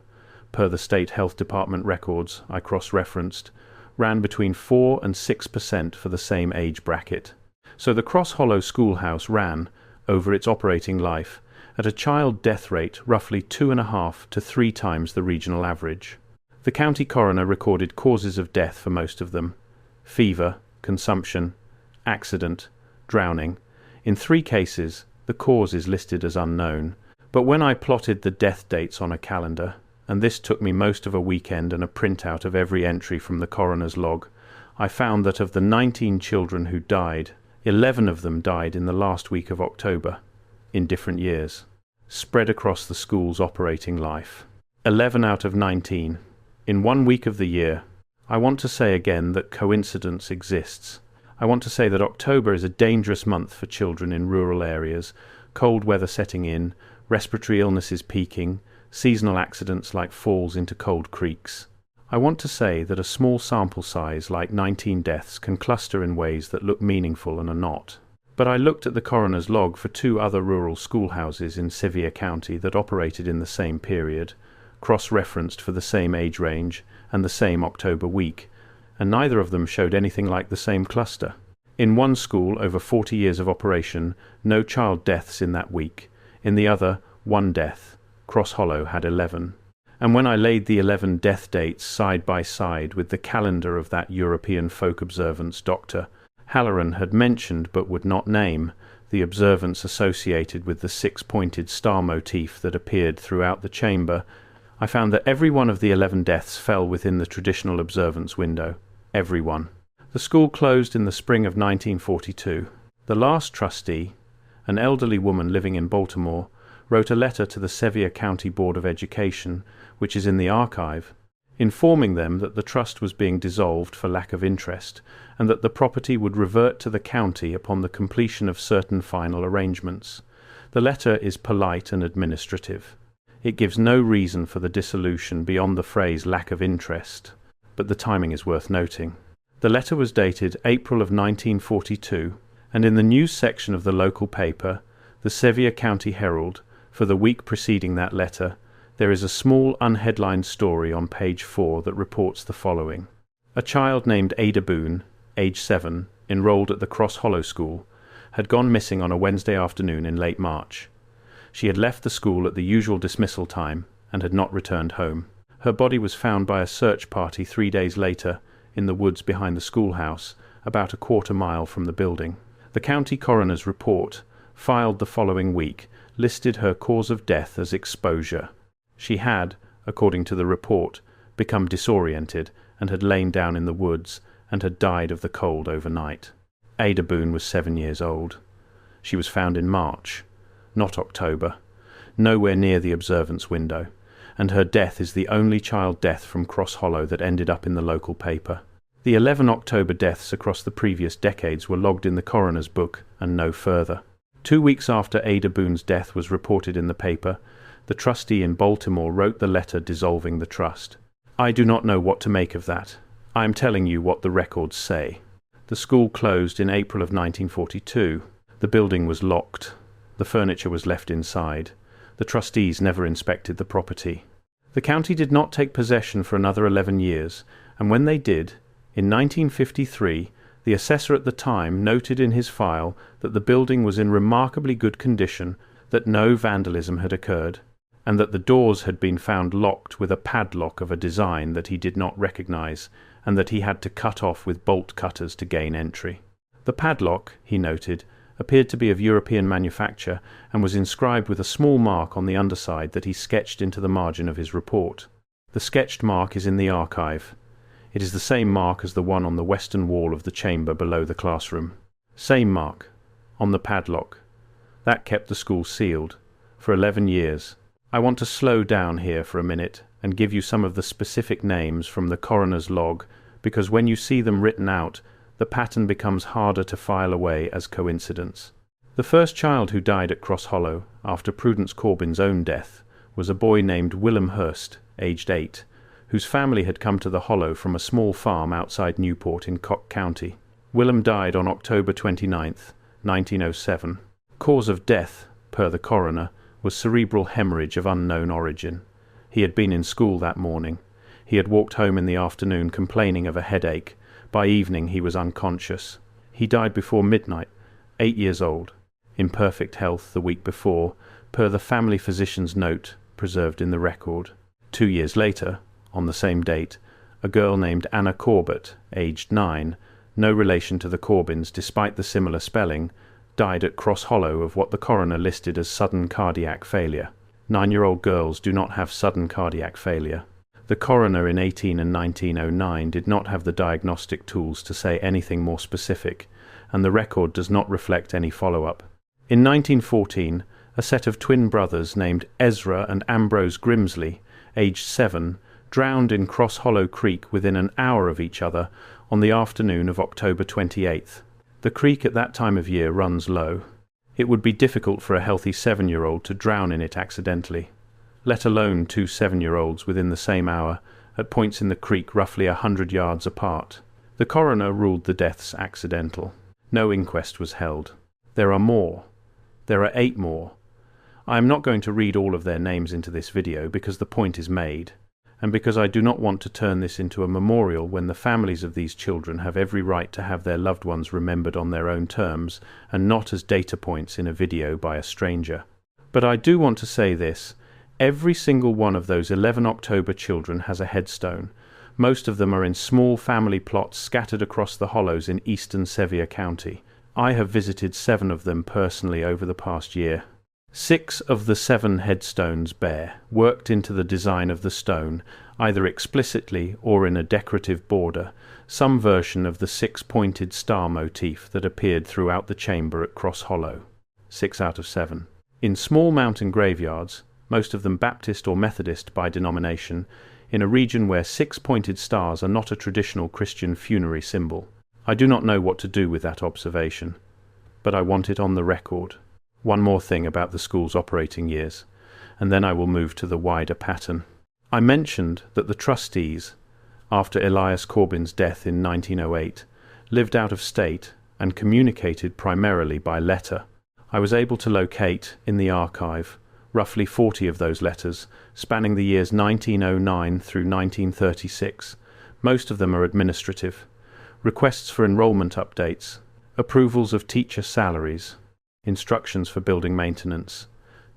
per the state health department records I cross-referenced, ran between 4 and 6% for the same age bracket. So the Cross Hollow Schoolhouse ran, over its operating life, at a child death rate roughly 2.5 to 3 times the regional average. The county coroner recorded causes of death for most of them: fever, consumption, accident, drowning. In 3 cases, the cause is listed as unknown. But when I plotted the death dates on a calendar, and this took me most of a weekend and a printout of every entry from the coroner's log, I found that of the 19 children who died, 11 of them died in the last week of October, in different years, spread across the school's operating life. 11 out of 19, in 1 week of the year. I want to say again that coincidence exists. I want to say that October is a dangerous month for children in rural areas, cold weather setting in, respiratory illnesses peaking, seasonal accidents like falls into cold creeks. I want to say that a small sample size like 19 deaths can cluster in ways that look meaningful and are not. But I looked at the coroner's log for 2 other rural schoolhouses in Sevier County that operated in the same period, cross-referenced for the same age range and the same October week, and neither of them showed anything like the same cluster. In one school, over 40 years of operation, no child deaths in that week. In the other, 1 death. Cross Hollow had 11. And when I laid the 11 death dates side by side with the calendar of that European folk observance Dr. Halloran had mentioned but would not name, the observance associated with the 6-pointed star motif that appeared throughout the chamber, I found that every one of the 11 deaths fell within the traditional observance window. Every one. The school closed in the spring of 1942. The last trustee, an elderly woman living in Baltimore, wrote a letter to the Sevier County Board of Education, which is in the archive, informing them that the trust was being dissolved for lack of interest, and that the property would revert to the county upon the completion of certain final arrangements. The letter is polite and administrative. It gives no reason for the dissolution beyond the phrase lack of interest, but the timing is worth noting. The letter was dated April of 1942, and in the news section of the local paper, the Sevier County Herald, for the week preceding that letter, there is a small unheadlined story on page 4 that reports the following. A child named Ada Boone, age 7, enrolled at the Cross Hollow School, had gone missing on a Wednesday afternoon in late March. She had left the school at the usual dismissal time and had not returned home. Her body was found by a search party 3 days later in the woods behind the schoolhouse, about a quarter mile from the building. The county coroner's report, filed the following week, listed her cause of death as exposure. She had, according to the report, become disoriented and had lain down in the woods and had died of the cold overnight. Ada Boone was 7 years old. She was found in March, not October, nowhere near the observance window, and her death is the only child death from Cross Hollow that ended up in the local paper. The 11 October deaths across the previous decades were logged in the coroner's book and no further. 2 weeks after Ada Boone's death was reported in the paper, the trustee in Baltimore wrote the letter dissolving the trust. I do not know what to make of that. I am telling you what the records say. The school closed in April of 1942. The building was locked. The furniture was left inside. The trustees never inspected the property. The county did not take possession for another 11 years, and when they did, in 1953, the assessor at the time noted in his file that the building was in remarkably good condition, that no vandalism had occurred, and that the doors had been found locked with a padlock of a design that he did not recognize, and that he had to cut off with bolt cutters to gain entry. The padlock, he noted, appeared to be of European manufacture and was inscribed with a small mark on the underside that he sketched into the margin of his report. The sketched mark is in the archive. It is the same mark as the one on the western wall of the chamber below the classroom. Same mark, on the padlock. That kept the school sealed, for 11 years. I want to slow down here for a minute and give you some of the specific names from the coroner's log, because when you see them written out, the pattern becomes harder to file away as coincidence. The first child who died at Cross Hollow, after Prudence Corbin's own death, was a boy named Willem Hurst, aged 8, whose family had come to the Hollow from a small farm outside Newport in Cock County. Willem died on October 29th, 1907. Cause of death, per the coroner, was cerebral hemorrhage of unknown origin. He had been in school that morning. He had walked home in the afternoon complaining of a headache. By evening he was unconscious. He died before midnight, 8 years old, in perfect health the week before, per the family physician's note preserved in the record. 2 years later, on the same date, a girl named Anna Corbett, aged 9, no relation to the Corbins despite the similar spelling, died at Cross Hollow of what the coroner listed as sudden cardiac failure. 9-year-old girls do not have sudden cardiac failure. The coroner in 18 and 1909 did not have the diagnostic tools to say anything more specific, and the record does not reflect any follow-up. In 1914, a set of twin brothers named Ezra and Ambrose Grimsley, aged 7, drowned in Cross Hollow Creek within an hour of each other on the afternoon of October 28th. The creek at that time of year runs low. It would be difficult for a healthy 7-year-old to drown in it accidentally, let alone 2 7-year-olds within the same hour, at points in the creek roughly 100 yards apart. The coroner ruled the deaths accidental. No inquest was held. There are more. There are 8 more. I am not going to read all of their names into this video because the point is made, and because I do not want to turn this into a memorial when the families of these children have every right to have their loved ones remembered on their own terms and not as data points in a video by a stranger. But I do want to say this. Every single one of those 11 October children has a headstone. Most of them are in small family plots scattered across the hollows in eastern Sevier County. I have visited 7 of them personally over the past year. 6 of the 7 headstones bear, worked into the design of the stone, either explicitly or in a decorative border, some version of the 6-pointed star motif that appeared throughout the chamber at Cross Hollow. 6 out of 7. In small mountain graveyards, most of them Baptist or Methodist by denomination, in a region where 6-pointed stars are not a traditional Christian funerary symbol. I do not know what to do with that observation, but I want it on the record. One more thing about the school's operating years, and then I will move to the wider pattern. I mentioned that the trustees, after Elias Corbin's death in 1908, lived out of state and communicated primarily by letter. I was able to locate, in the archive, roughly 40 of those letters, spanning the years 1909 through 1936. Most of them are administrative. Requests for enrollment updates, approvals of teacher salaries, instructions for building maintenance.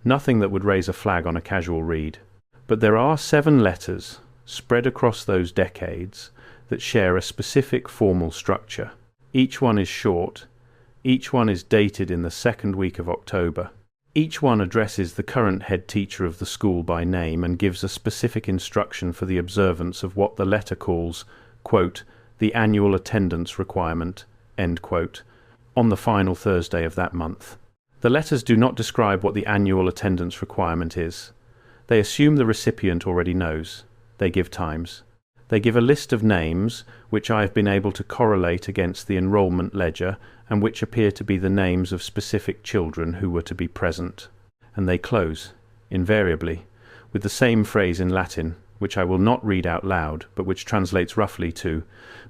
Nothing that would raise a flag on a casual read. But there are 7 letters, spread across those decades, that share a specific formal structure. Each one is short. Each one is dated in the 2nd week of October. Each one addresses the current head teacher of the school by name and gives a specific instruction for the observance of what the letter calls, quote, the annual attendance requirement, end quote, on the final Thursday of that month. The letters do not describe what the annual attendance requirement is. They assume the recipient already knows. They give times. They give a list of names which I have been able to correlate against the enrollment ledger and which appear to be the names of specific children who were to be present. And they close, invariably, with the same phrase in Latin, which I will not read out loud, but which translates roughly to,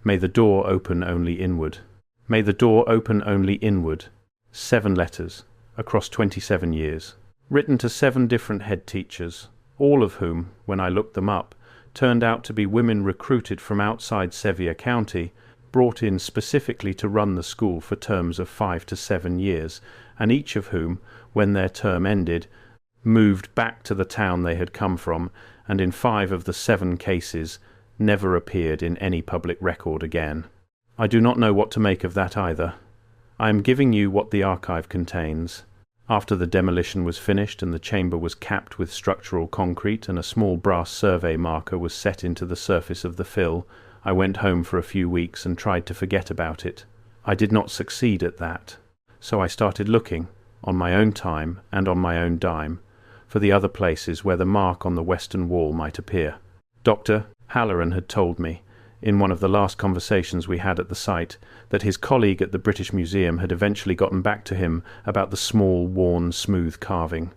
"May the door open only inward." May the door open only inward. 7 letters, across 27 years. Written to 7 different head teachers, all of whom, when I looked them up, turned out to be women recruited from outside Sevier County, brought in specifically to run the school for terms of 5 to 7 years, and each of whom, when their term ended, moved back to the town they had come from, and in 5 of the 7 cases never appeared in any public record again. I do not know what to make of that either. I am giving you what the archive contains. After the demolition was finished and the chamber was capped with structural concrete and a small brass survey marker was set into the surface of the fill, I went home for a few weeks and tried to forget about it. I did not succeed at that. So I started looking, on my own time and on my own dime, for the other places where the mark on the western wall might appear. Dr. Halloran had told me, in one of the last conversations we had at the site, that his colleague at the British Museum had eventually gotten back to him about the small, worn, smooth carving.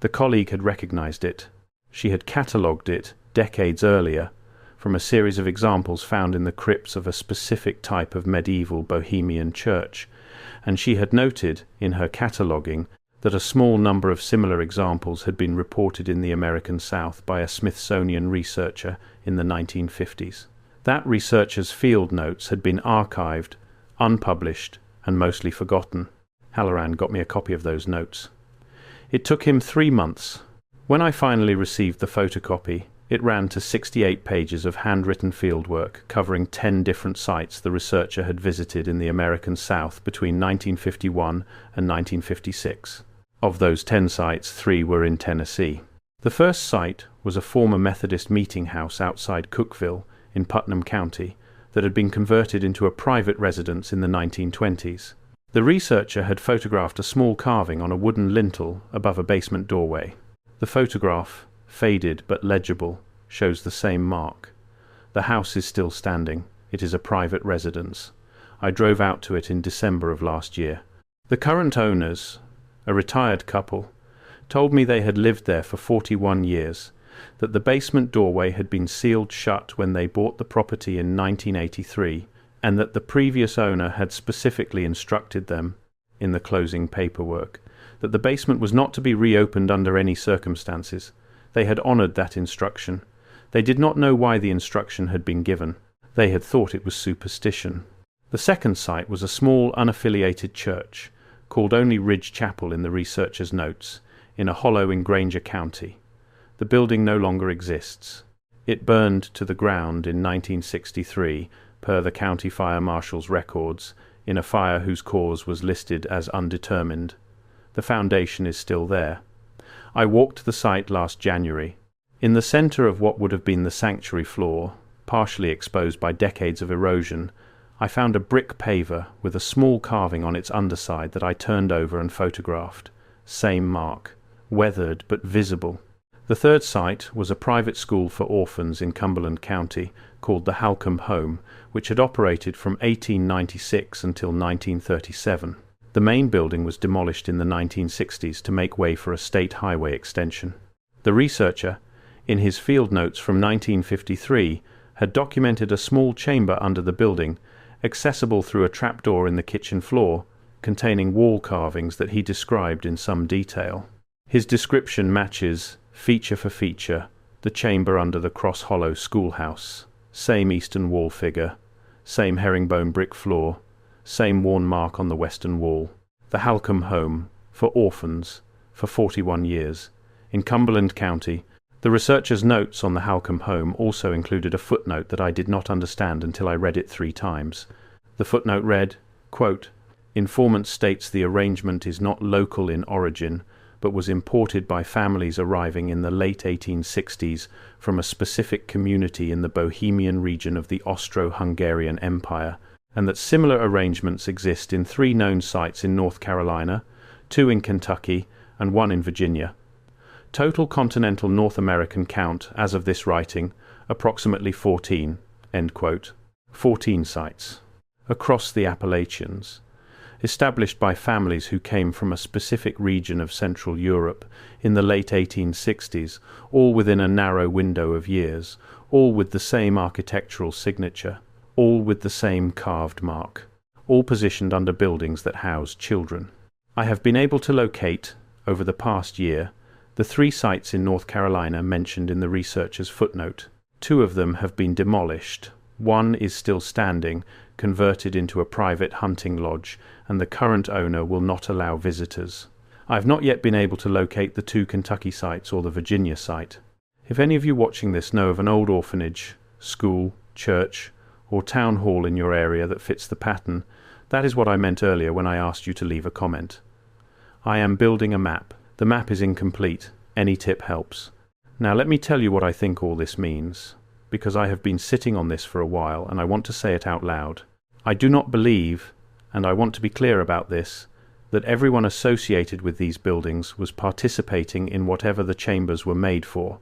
The colleague had recognized it. She had catalogued it decades earlier from a series of examples found in the crypts of a specific type of medieval Bohemian church, and she had noted, in her cataloguing, that a small number of similar examples had been reported in the American South by a Smithsonian researcher in the 1950s. That researcher's field notes had been archived, unpublished, and mostly forgotten. Halloran got me a copy of those notes. It took him 3 months. When I finally received the photocopy, it ran to 68 pages of handwritten fieldwork covering 10 different sites the researcher had visited in the American South between 1951 and 1956. Of those 10 sites, 3 were in Tennessee. The first site was a former Methodist meeting house outside Cookeville in Putnam County that had been converted into a private residence in the 1920s. The researcher had photographed a small carving on a wooden lintel above a basement doorway. The photograph, faded but legible, shows the same mark. The house is still standing. It is a private residence. I drove out to it in December of last year. The current owners, a retired couple, told me they had lived there for 41 years, that the basement doorway had been sealed shut when they bought the property in 1983, and that the previous owner had specifically instructed them, in the closing paperwork, that the basement was not to be reopened under any circumstances. They had honoured that instruction. They did not know why the instruction had been given. They had thought it was superstition. The second site was a small unaffiliated church, called only Ridge Chapel in the researcher's notes, in a hollow in Granger County. The building no longer exists. It burned to the ground in 1963, per the county fire marshal's records, in a fire whose cause was listed as undetermined. The foundation is still there. I walked the site last January. In the centre of what would have been the sanctuary floor, partially exposed by decades of erosion, I found a brick paver with a small carving on its underside that I turned over and photographed. Same mark, weathered but visible. The third site was a private school for orphans in Cumberland County called the Halcombe Home, which had operated from 1896 until 1937. The main building was demolished in the 1960s to make way for a state highway extension. The researcher, in his field notes from 1953, had documented a small chamber under the building, accessible through a trapdoor in the kitchen floor, containing wall carvings that he described in some detail. His description matches, feature for feature, the chamber under the cross-hollow schoolhouse. Same eastern wall figure, same herringbone brick floor, same worn mark on the western wall. The Halcombe Home, for orphans, for 41 years. In Cumberland County, the researcher's notes on the Halcombe Home also included a footnote that I did not understand until I read it 3 times. The footnote read, quote, "Informant states the arrangement is not local in origin, but was imported by families arriving in the late 1860s from a specific community in the Bohemian region of the Austro-Hungarian Empire, and that similar arrangements exist in 3 known sites in North Carolina, 2 in Kentucky, and 1 in Virginia. Total continental North American count, as of this writing, approximately 14, end quote. 14 sites. Across the Appalachians. Established by families who came from a specific region of Central Europe in the late 1860s, all within a narrow window of years, all with the same architectural signature, all with the same carved mark, all positioned under buildings that housed children. I have been able to locate, over the past year, the 3 sites in North Carolina mentioned in the researcher's footnote. 2 of them have been demolished. 1 is still standing, converted into a private hunting lodge, and the current owner will not allow visitors. I have not yet been able to locate the 2 Kentucky sites or the Virginia site. If any of you watching this know of an old orphanage, school, church, or town hall in your area that fits the pattern, that is what I meant earlier when I asked you to leave a comment. I am building a map. The map is incomplete. Any tip helps. Now let me tell you what I think all this means, because I have been sitting on this for a while and I want to say it out loud. I do not believe, and I want to be clear about this, that everyone associated with these buildings was participating in whatever the chambers were made for.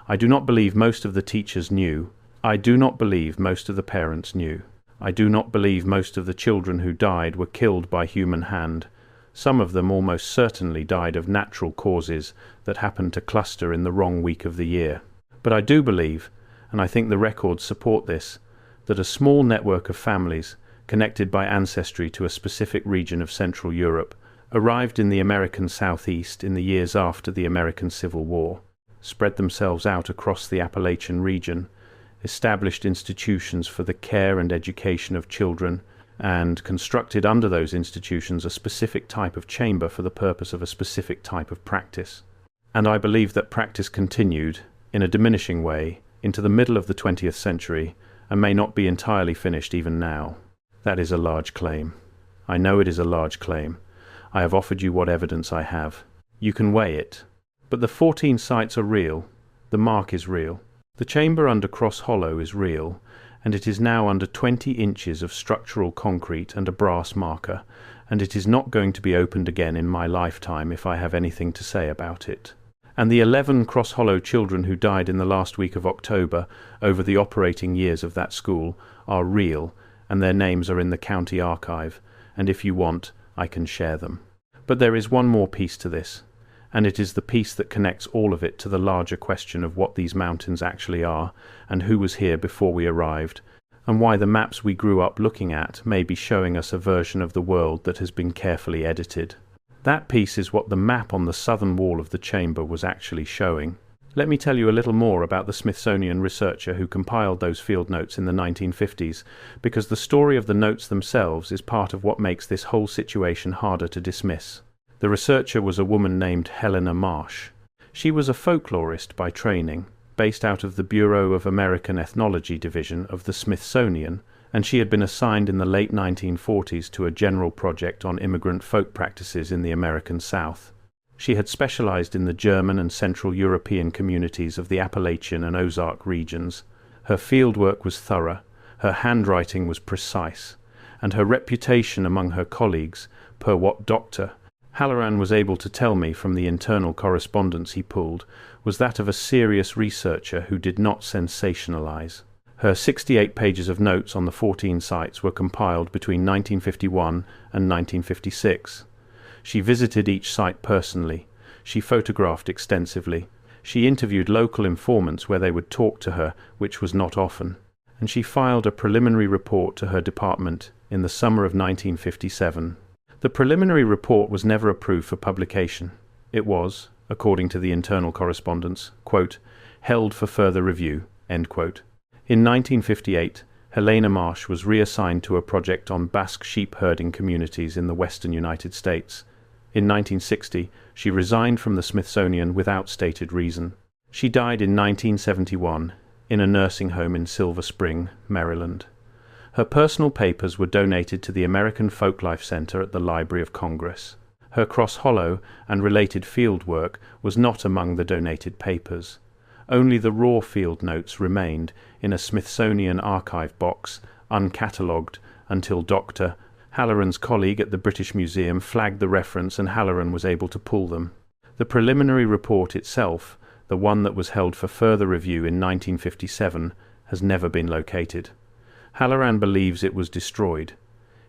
I do not believe most of the teachers knew. I do not believe most of the parents knew. I do not believe most of the children who died were killed by human hand. Some of them almost certainly died of natural causes that happened to cluster in the wrong week of the year. But I do believe, and I think the records support this, that a small network of families, connected by ancestry to a specific region of Central Europe, arrived in the American Southeast in the years after the American Civil War, spread themselves out across the Appalachian region, established institutions for the care and education of children, and constructed under those institutions a specific type of chamber for the purpose of a specific type of practice. And I believe that practice continued, in a diminishing way, into the middle of the 20th century, and may not be entirely finished even now. That is a large claim. I know it is a large claim. I have offered you what evidence I have. You can weigh it. But the 14 sites are real. The mark is real. The chamber under Cross Hollow is real, and it is now under 20 inches of structural concrete and a brass marker, and it is not going to be opened again in my lifetime if I have anything to say about it. And the 11 Cross Hollow children who died in the last week of October over the operating years of that school are real, and their names are in the county archive, and if you want, I can share them. But there is one more piece to this, and it is the piece that connects all of it to the larger question of what these mountains actually are, and who was here before we arrived, and why the maps we grew up looking at may be showing us a version of the world that has been carefully edited. That piece is what the map on the southern wall of the chamber was actually showing. Let me tell you a little more about the Smithsonian researcher who compiled those field notes in the 1950s, because the story of the notes themselves is part of what makes this whole situation harder to dismiss. The researcher was a woman named Helena Marsh. She was a folklorist by training, based out of the Bureau of American Ethnology Division of the Smithsonian, and she had been assigned in the late 1940s to a general project on immigrant folk practices in the American South. She had specialized in the German and Central European communities of the Appalachian and Ozark regions. Her fieldwork was thorough, her handwriting was precise, and her reputation among her colleagues, per what Dr. Halloran was able to tell me from the internal correspondence he pulled, was that of a serious researcher who did not sensationalize. Her 68 pages of notes on the 14 sites were compiled between 1951 and 1956. She visited each site personally. She photographed extensively. She interviewed local informants where they would talk to her, which was not often. And she filed a preliminary report to her department in the summer of 1957. The preliminary report was never approved for publication. It was, according to the internal correspondence, quote, held for further review, end quote. In 1958, Helena Marsh was reassigned to a project on Basque sheep herding communities in the western United States. In 1960, she resigned from the Smithsonian without stated reason. She died in 1971 in a nursing home in Silver Spring, Maryland. Her personal papers were donated to the American Folklife Center at the Library of Congress. Her Cross Hollow and related field work was not among the donated papers. Only the raw field notes remained in a Smithsonian archive box, uncatalogued, until Dr. Halloran's colleague at the British Museum flagged the reference and Halloran was able to pull them. The preliminary report itself, the one that was held for further review in 1957, has never been located. Halloran believes it was destroyed.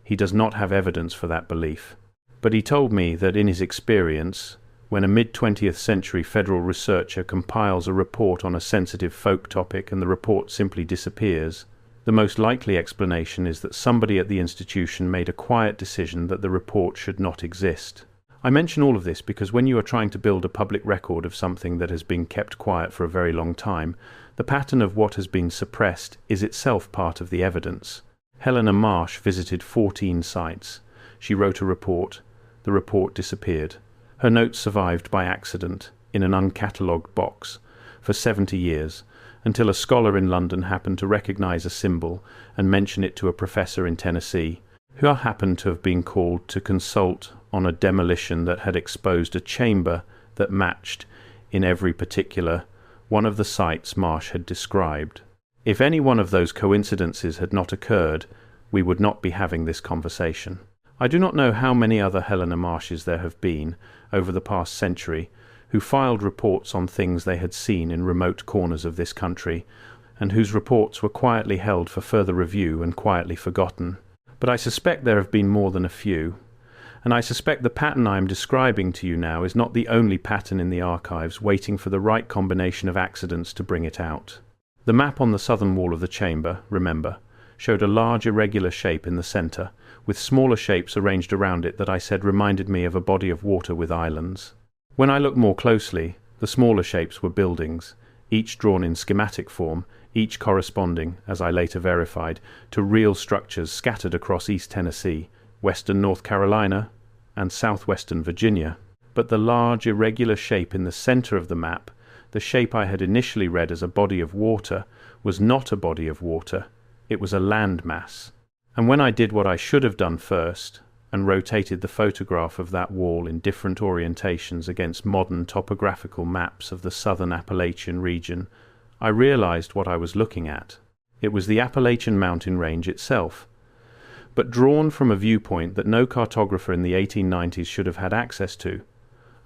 He does not have evidence for that belief. But he told me that in his experience, when a mid-20th century federal researcher compiles a report on a sensitive folk topic and the report simply disappears, the most likely explanation is that somebody at the institution made a quiet decision that the report should not exist. I mention all of this because when you are trying to build a public record of something that has been kept quiet for a very long time, the pattern of what has been suppressed is itself part of the evidence. Helena Marsh visited 14 sites. She wrote a report. The report disappeared. Her notes survived by accident in an uncatalogued box for 70 years, until a scholar in London happened to recognize a symbol and mention it to a professor in Tennessee, who happened to have been called to consult on a demolition that had exposed a chamber that matched, in every particular, one of the sites Marsh had described. If any one of those coincidences had not occurred, we would not be having this conversation. I do not know how many other Helena Marshes there have been over the past century who filed reports on things they had seen in remote corners of this country, and whose reports were quietly held for further review and quietly forgotten. But I suspect there have been more than a few, and I suspect the pattern I am describing to you now is not the only pattern in the archives waiting for the right combination of accidents to bring it out. The map on the southern wall of the chamber, remember, showed a large irregular shape in the centre, with smaller shapes arranged around it that I said reminded me of a body of water with islands. When I looked more closely, the smaller shapes were buildings, each drawn in schematic form, each corresponding, as I later verified, to real structures scattered across East Tennessee, western North Carolina, and southwestern Virginia. But the large irregular shape in the centre of the map, the shape I had initially read as a body of water, was not a body of water, it was a land mass. And when I did what I should have done first, and rotated the photograph of that wall in different orientations against modern topographical maps of the southern Appalachian region, I realized what I was looking at. It was the Appalachian mountain range itself, but drawn from a viewpoint that no cartographer in the 1890s should have had access to.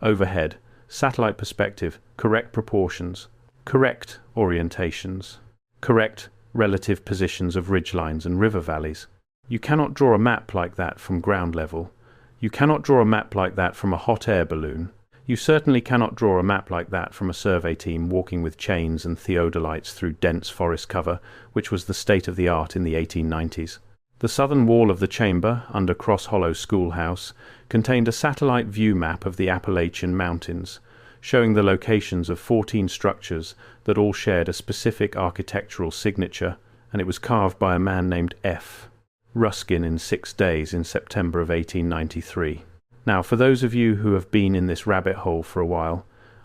Overhead, satellite perspective, correct proportions, correct orientations, correct relative positions of ridgelines and river valleys. You cannot draw a map like that from ground level. You cannot draw a map like that from a hot air balloon. You certainly cannot draw a map like that from a survey team walking with chains and theodolites through dense forest cover, which was the state of the art in the 1890s. The southern wall of the chamber, under Cross Hollow Schoolhouse, contained a satellite view map of the Appalachian Mountains, showing the locations of 14 structures that all shared a specific architectural signature, and it was carved by a man named F. Ruskin in 6 days in September of 1893. Now, for those of you who have been in this rabbit hole for a while,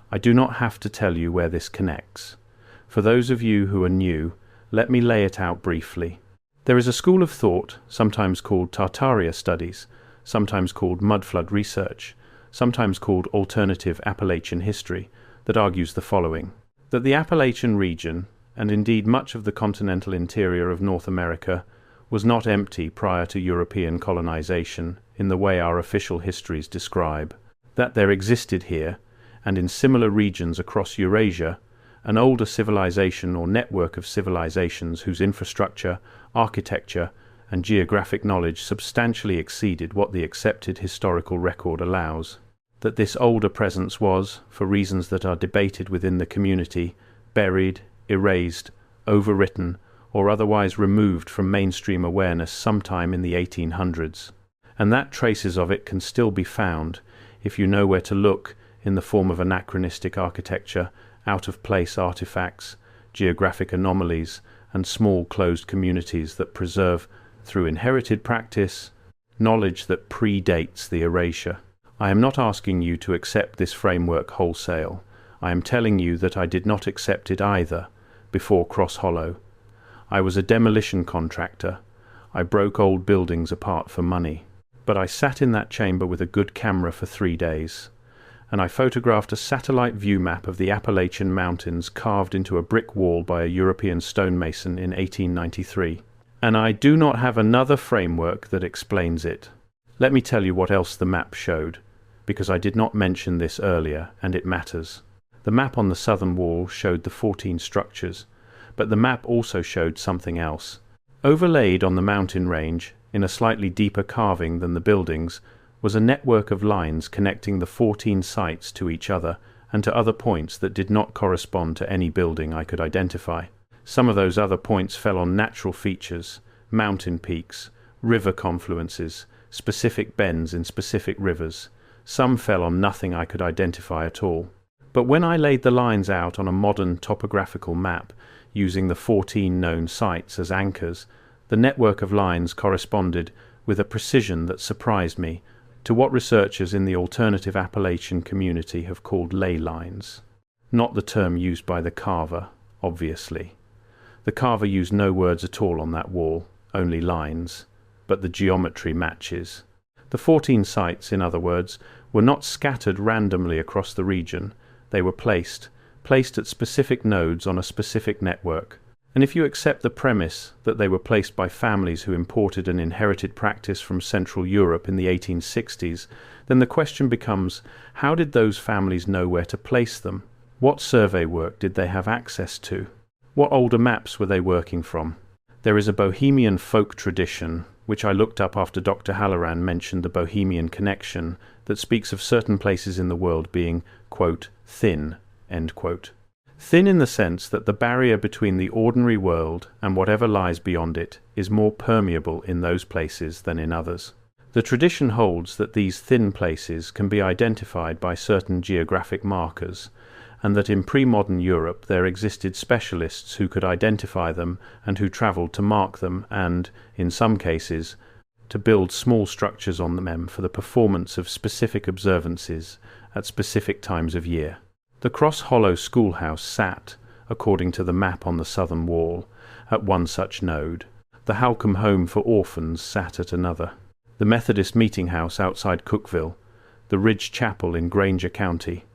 I do not have to tell you where this connects. For those of you who are new, let me lay it out briefly. There is a school of thought, sometimes called Tartaria studies, sometimes called mudflood research, sometimes called alternative Appalachian history, that argues the following: that the Appalachian region, and indeed much of the continental interior of North America, was not empty prior to European colonization in the way our official histories describe, that there existed here, and in similar regions across Eurasia, an older civilization or network of civilizations whose infrastructure, architecture, and geographic knowledge substantially exceeded what the accepted historical record allows, that this older presence was, for reasons that are debated within the community, buried, erased, overwritten, or otherwise removed from mainstream awareness sometime in the 1800s, and that traces of it can still be found, if you know where to look, in the form of anachronistic architecture, out-of-place artifacts, geographic anomalies, and small closed communities that preserve, through inherited practice, knowledge that predates the erasure. I am not asking you to accept this framework wholesale. I am telling you that I did not accept it either before Cross Hollow. I was a demolition contractor. I broke old buildings apart for money. But I sat in that chamber with a good camera for 3 days, and I photographed a satellite view map of the Appalachian Mountains carved into a brick wall by a European stonemason in 1893. And I do not have another framework that explains it. Let me tell you what else the map showed. because I did not mention this earlier, and it matters. The map on the southern wall showed the 14 structures, but the map also showed something else. Overlaid on the mountain range, in a slightly deeper carving than the buildings, was a network of lines connecting the 14 sites to each other and to other points that did not correspond to any building I could identify. Some of those other points fell on natural features, mountain peaks, river confluences, specific bends in specific rivers. Some fell on nothing I could identify at all. But when I laid the lines out on a modern topographical map, using the 14 known sites as anchors, the network of lines corresponded with a precision that surprised me to what researchers in the alternative Appalachian community have called ley lines. Not the term used by the carver, obviously. The carver used no words at all on that wall, only lines, but the geometry matches. The 14 sites, in other words, were not scattered randomly across the region. They were placed at specific nodes on a specific network. And if you accept the premise that they were placed by families who imported an inherited practice from Central Europe in the 1860s, then the question becomes, how did those families know where to place them? What survey work did they have access to? What older maps were they working from? There is a Bohemian folk tradition, which I looked up after Dr. Halloran mentioned the Bohemian connection, that speaks of certain places in the world being, quote, thin, end quote. Thin in the sense that the barrier between the ordinary world and whatever lies beyond it is more permeable in those places than in others. The tradition holds that these thin places can be identified by certain geographic markers, and that in pre-modern Europe there existed specialists who could identify them and who travelled to mark them and, in some cases, to build small structures on them for the performance of specific observances at specific times of year. The Cross Hollow Schoolhouse sat, according to the map on the southern wall, at one such node. The Halcombe Home for Orphans sat at another. The Methodist Meeting House outside Cookville, the Ridge Chapel in Granger County,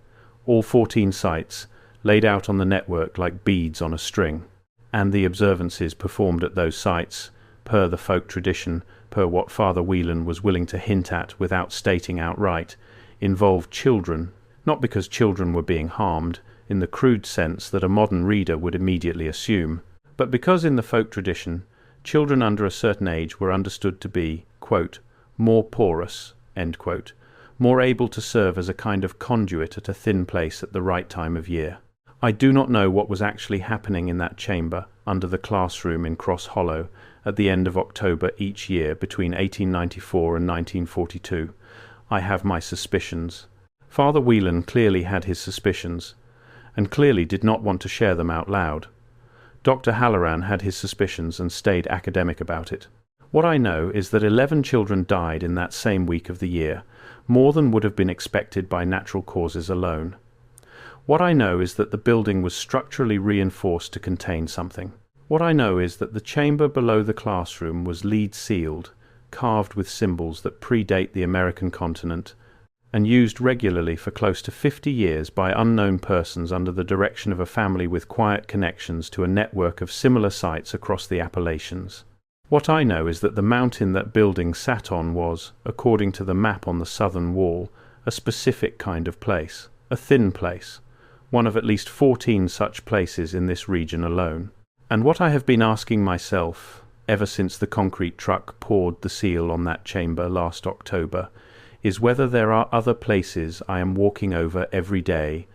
all 14 sites laid out on the network like beads on a string, and the observances performed at those sites, per the folk tradition, per what Father Whelan was willing to hint at without stating outright, involved children, not because children were being harmed, in the crude sense that a modern reader would immediately assume, but because in the folk tradition, children under a certain age were understood to be, quote, more porous, end quote, more able to serve as a kind of conduit at a thin place at the right time of year. I do not know what was actually happening in that chamber under the classroom in Cross Hollow at the end of October each year between 1894 and 1942. I have my suspicions. Father Whelan clearly had his suspicions, and clearly did not want to share them out loud. Dr. Halloran had his suspicions and stayed academic about it. What I know is that 11 children died in that same week of the year, more than would have been expected by natural causes alone. What I know is that the building was structurally reinforced to contain something. What I know is that the chamber below the classroom was lead sealed, carved with symbols that predate the American continent, and used regularly for close to 50 years by unknown persons under the direction of a family with quiet connections to a network of similar sites across the Appalachians. What I know is that the mountain that building sat on was, according to the map on the southern wall, a specific kind of place, a thin place, one of at least 14 such places in this region alone. And what I have been asking myself, ever since the concrete truck poured the seal on that chamber last October, is whether there are other places I am walking over every day,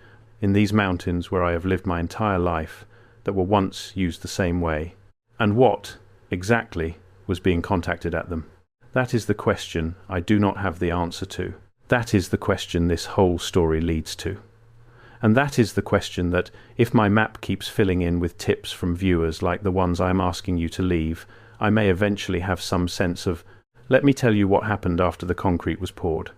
in these mountains where I have lived my entire life, that were once used the same way, and what, exactly, was being contacted at them. That is the question I do not have the answer to. That is the question this whole story leads to. And that is the question that, if my map keeps filling in with tips from viewers like the ones I am asking you to leave, I may eventually have some sense of, let me tell you what happened after the concrete was poured.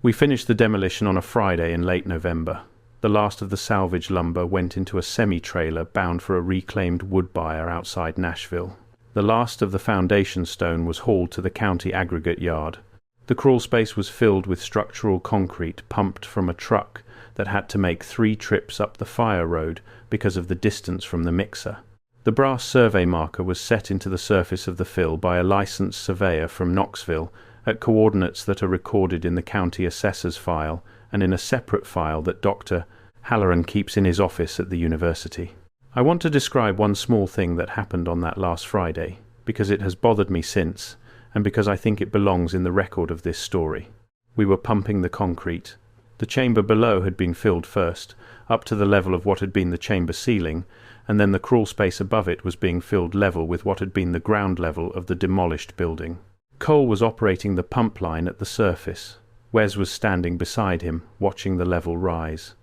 We finished the demolition on a Friday in late November. The last of the salvage lumber went into a semi-trailer bound for a reclaimed wood buyer outside Nashville. The last of the foundation stone was hauled to the county aggregate yard. The crawl space was filled with structural concrete pumped from a truck that had to make 3 trips up the fire road because of the distance from the mixer. The brass survey marker was set into the surface of the fill by a licensed surveyor from Knoxville at coordinates that are recorded in the county assessor's file and in a separate file that Dr. Halloran keeps in his office at the university. I want to describe one small thing that happened on that last Friday, because it has bothered me since, and because I think it belongs in the record of this story. We were pumping the concrete. The chamber below had been filled first, up to the level of what had been the chamber ceiling, and then the crawl space above it was being filled level with what had been the ground level of the demolished building. Cole was operating the pump line at the surface. Wes was standing beside him, watching the level rise.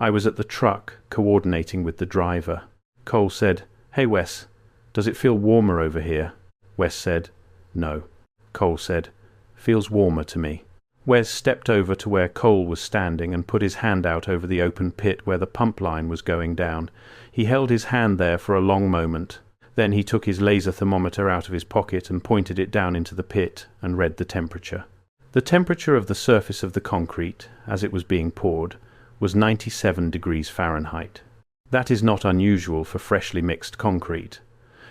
I was at the truck, coordinating with the driver. Cole said, "Hey Wes, does it feel warmer over here?" Wes said, "No." Cole said, "Feels warmer to me." Wes stepped over to where Cole was standing and put his hand out over the open pit where the pump line was going down. He held his hand there for a long moment. Then he took his laser thermometer out of his pocket and pointed it down into the pit and read the temperature. The temperature of the surface of the concrete, as it was being poured, was 97 degrees Fahrenheit. That is not unusual for freshly mixed concrete.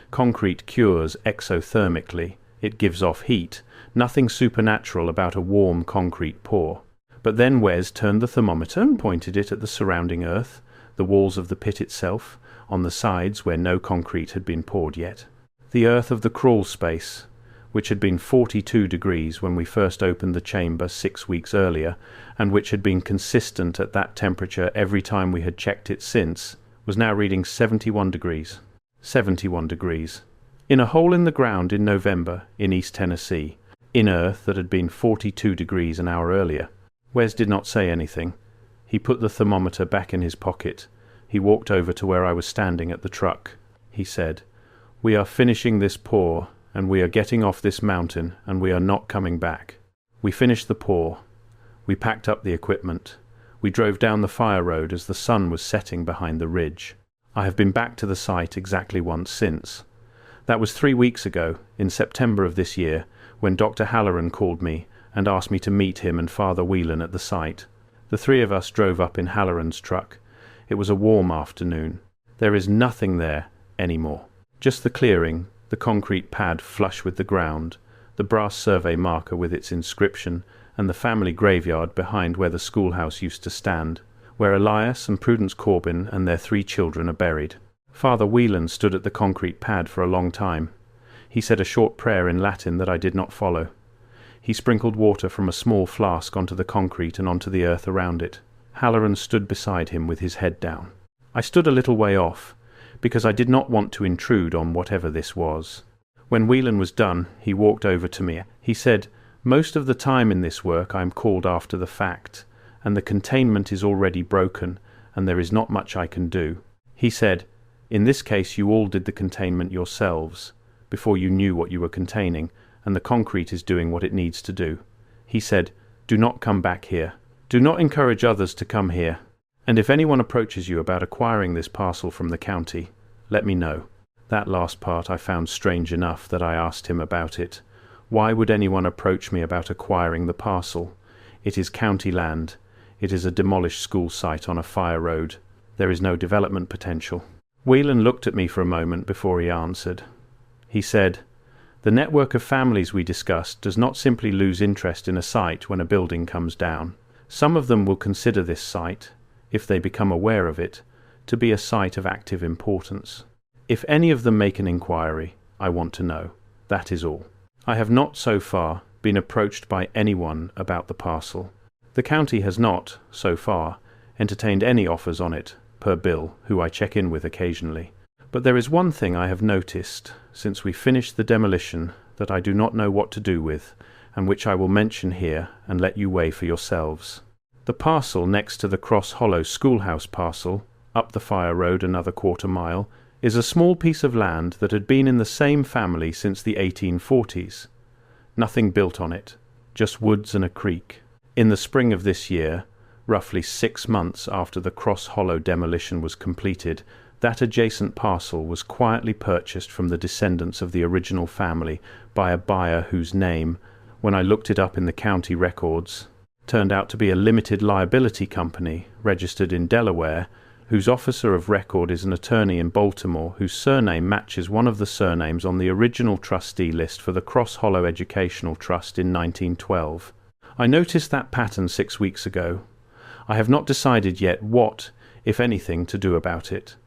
Concrete cures exothermically. It gives off heat. Nothing supernatural about a warm concrete pour. But then Wes turned the thermometer and pointed it at the surrounding earth, the walls of the pit itself, on the sides where no concrete had been poured yet. The earth of the crawl space, which had been 42 degrees when we first opened the chamber 6 weeks earlier, and which had been consistent at that temperature every time we had checked it since, was now reading 71 degrees. 71 degrees. In a hole in the ground in November in East Tennessee, in earth that had been 42 degrees an hour earlier. Wes did not say anything. He put the thermometer back in his pocket. He walked over to where I was standing at the truck. He said, "We are finishing this pour, and we are getting off this mountain, and we are not coming back." We finished the pour. We packed up the equipment. We drove down the fire road as the sun was setting behind the ridge. I have been back to the site exactly once since. That was 3 weeks ago, in September of this year, when Dr. Halloran called me and asked me to meet him and Father Whelan at the site. The three of us drove up in Halloran's truck. It was a warm afternoon. There is nothing there anymore. Just the clearing, the concrete pad flush with the ground, the brass survey marker with its inscription, and the family graveyard behind where the schoolhouse used to stand, where Elias and Prudence Corbin and their 3 children are buried. Father Whelan stood at the concrete pad for a long time. He said a short prayer in Latin that I did not follow. He sprinkled water from a small flask onto the concrete and onto the earth around it. Halloran stood beside him with his head down. I stood a little way off, because I did not want to intrude on whatever this was. When Whelan was done, he walked over to me. He said, "Most of the time in this work I am called after the fact, and the containment is already broken, and there is not much I can do." He said, "In this case you all did the containment yourselves, before you knew what you were containing, and the concrete is doing what it needs to do." He said, "Do not come back here. Do not encourage others to come here. And if anyone approaches you about acquiring this parcel from the county, let me know." That last part I found strange enough that I asked him about it. Why would anyone approach me about acquiring the parcel? It is county land. It is a demolished school site on a fire road. There is no development potential. Whelan looked at me for a moment before he answered. He said, "The network of families we discussed does not simply lose interest in a site when a building comes down. Some of them will consider this site, if they become aware of it, to be a site of active importance. If any of them make an inquiry, I want to know. That is all. I have not, so far, been approached by anyone about the parcel. The county has not, so far, entertained any offers on it, per Bill, who I check in with occasionally. But there is one thing I have noticed, since we finished the demolition, that I do not know what to do with, and which I will mention here and let you weigh for yourselves. The parcel next to the Cross Hollow Schoolhouse parcel, up the fire road another quarter-mile, is a small piece of land that had been in the same family since the 1840s. Nothing built on it, just woods and a creek. In the spring of this year, roughly 6 months after the Cross Hollow demolition was completed, that adjacent parcel was quietly purchased from the descendants of the original family by a buyer whose name, when I looked it up in the county records, turned out to be a limited liability company registered in Delaware, whose officer of record is an attorney in Baltimore whose surname matches one of the surnames on the original trustee list for the Cross Hollow Educational Trust in 1912. I noticed that pattern 6 weeks ago. I have not decided yet what, if anything, to do about it.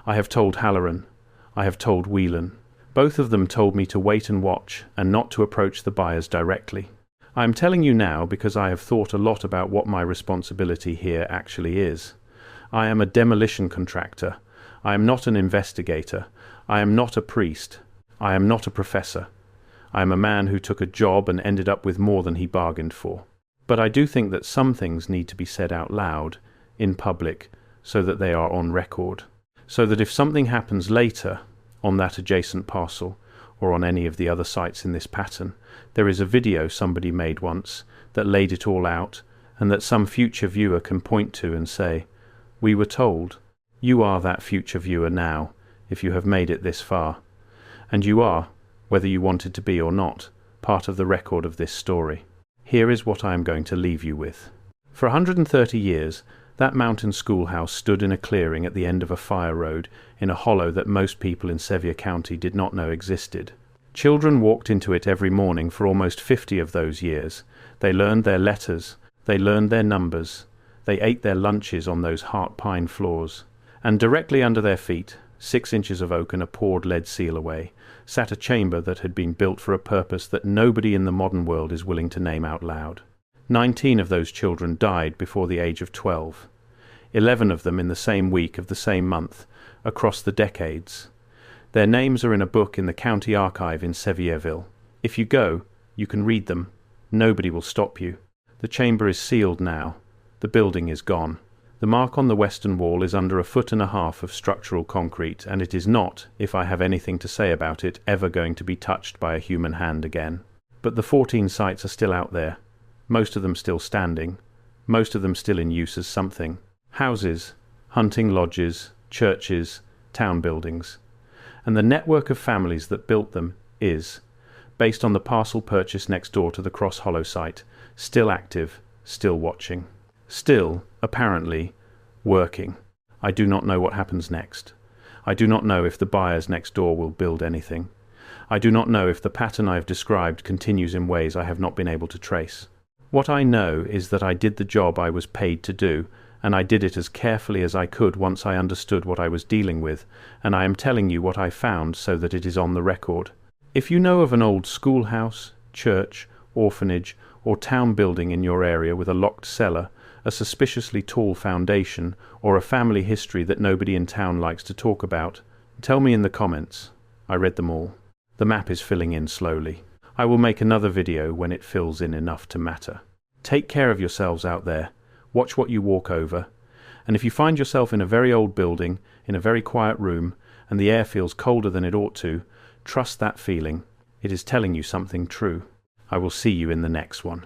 I have told Halloran. I have told Whelan. Both of them told me to wait and watch and not to approach the buyers directly. I am telling you now because I have thought a lot about what my responsibility here actually is. I am a demolition contractor. I am not an investigator. I am not a priest. I am not a professor. I am a man who took a job and ended up with more than he bargained for. But I do think that some things need to be said out loud, in public, so that they are on record. So that if something happens later, on that adjacent parcel, or on any of the other sites in this pattern, there is a video somebody made once that laid it all out, and that some future viewer can point to and say, "We were told." You are that future viewer now, if you have made it this far. And you are, whether you wanted to be or not, part of the record of this story. Here is what I am going to leave you with. For 130 years, that mountain schoolhouse stood in a clearing at the end of a fire road in a hollow that most people in Sevier County did not know existed. Children walked into it every morning for almost 50 of those years. They learned their letters. They learned their numbers. They ate their lunches on those heart pine floors. And directly under their feet, 6 inches of oak and a poured lead seal away, sat a chamber that had been built for a purpose that nobody in the modern world is willing to name out loud. 19 of those children died before the age of 12. 11 of them in the same week of the same month, across the decades. Their names are in a book in the county archive in Sevierville. If you go, you can read them. Nobody will stop you. The chamber is sealed now. The building is gone. The mark on the western wall is under 1.5 feet of structural concrete, and it is not, if I have anything to say about it, ever going to be touched by a human hand again. But the 14 sites are still out there. Most of them still standing. Most of them still in use as something. Houses, hunting lodges, churches, town buildings. And the network of families that built them is, based on the parcel purchase next door to the Cross Hollow site, still active, still watching. Still, apparently, working. I do not know what happens next. I do not know if the buyers next door will build anything. I do not know if the pattern I have described continues in ways I have not been able to trace. What I know is that I did the job I was paid to do, and I did it as carefully as I could once I understood what I was dealing with, and I am telling you what I found so that it is on the record. If you know of an old schoolhouse, church, orphanage, or town building in your area with a locked cellar, a suspiciously tall foundation, or a family history that nobody in town likes to talk about, tell me in the comments. I read them all. The map is filling in slowly. I will make another video when it fills in enough to matter. Take care of yourselves out there. Watch what you walk over. And if you find yourself in a very old building, in a very quiet room, and the air feels colder than it ought to, trust that feeling. It is telling you something true. I will see you in the next one.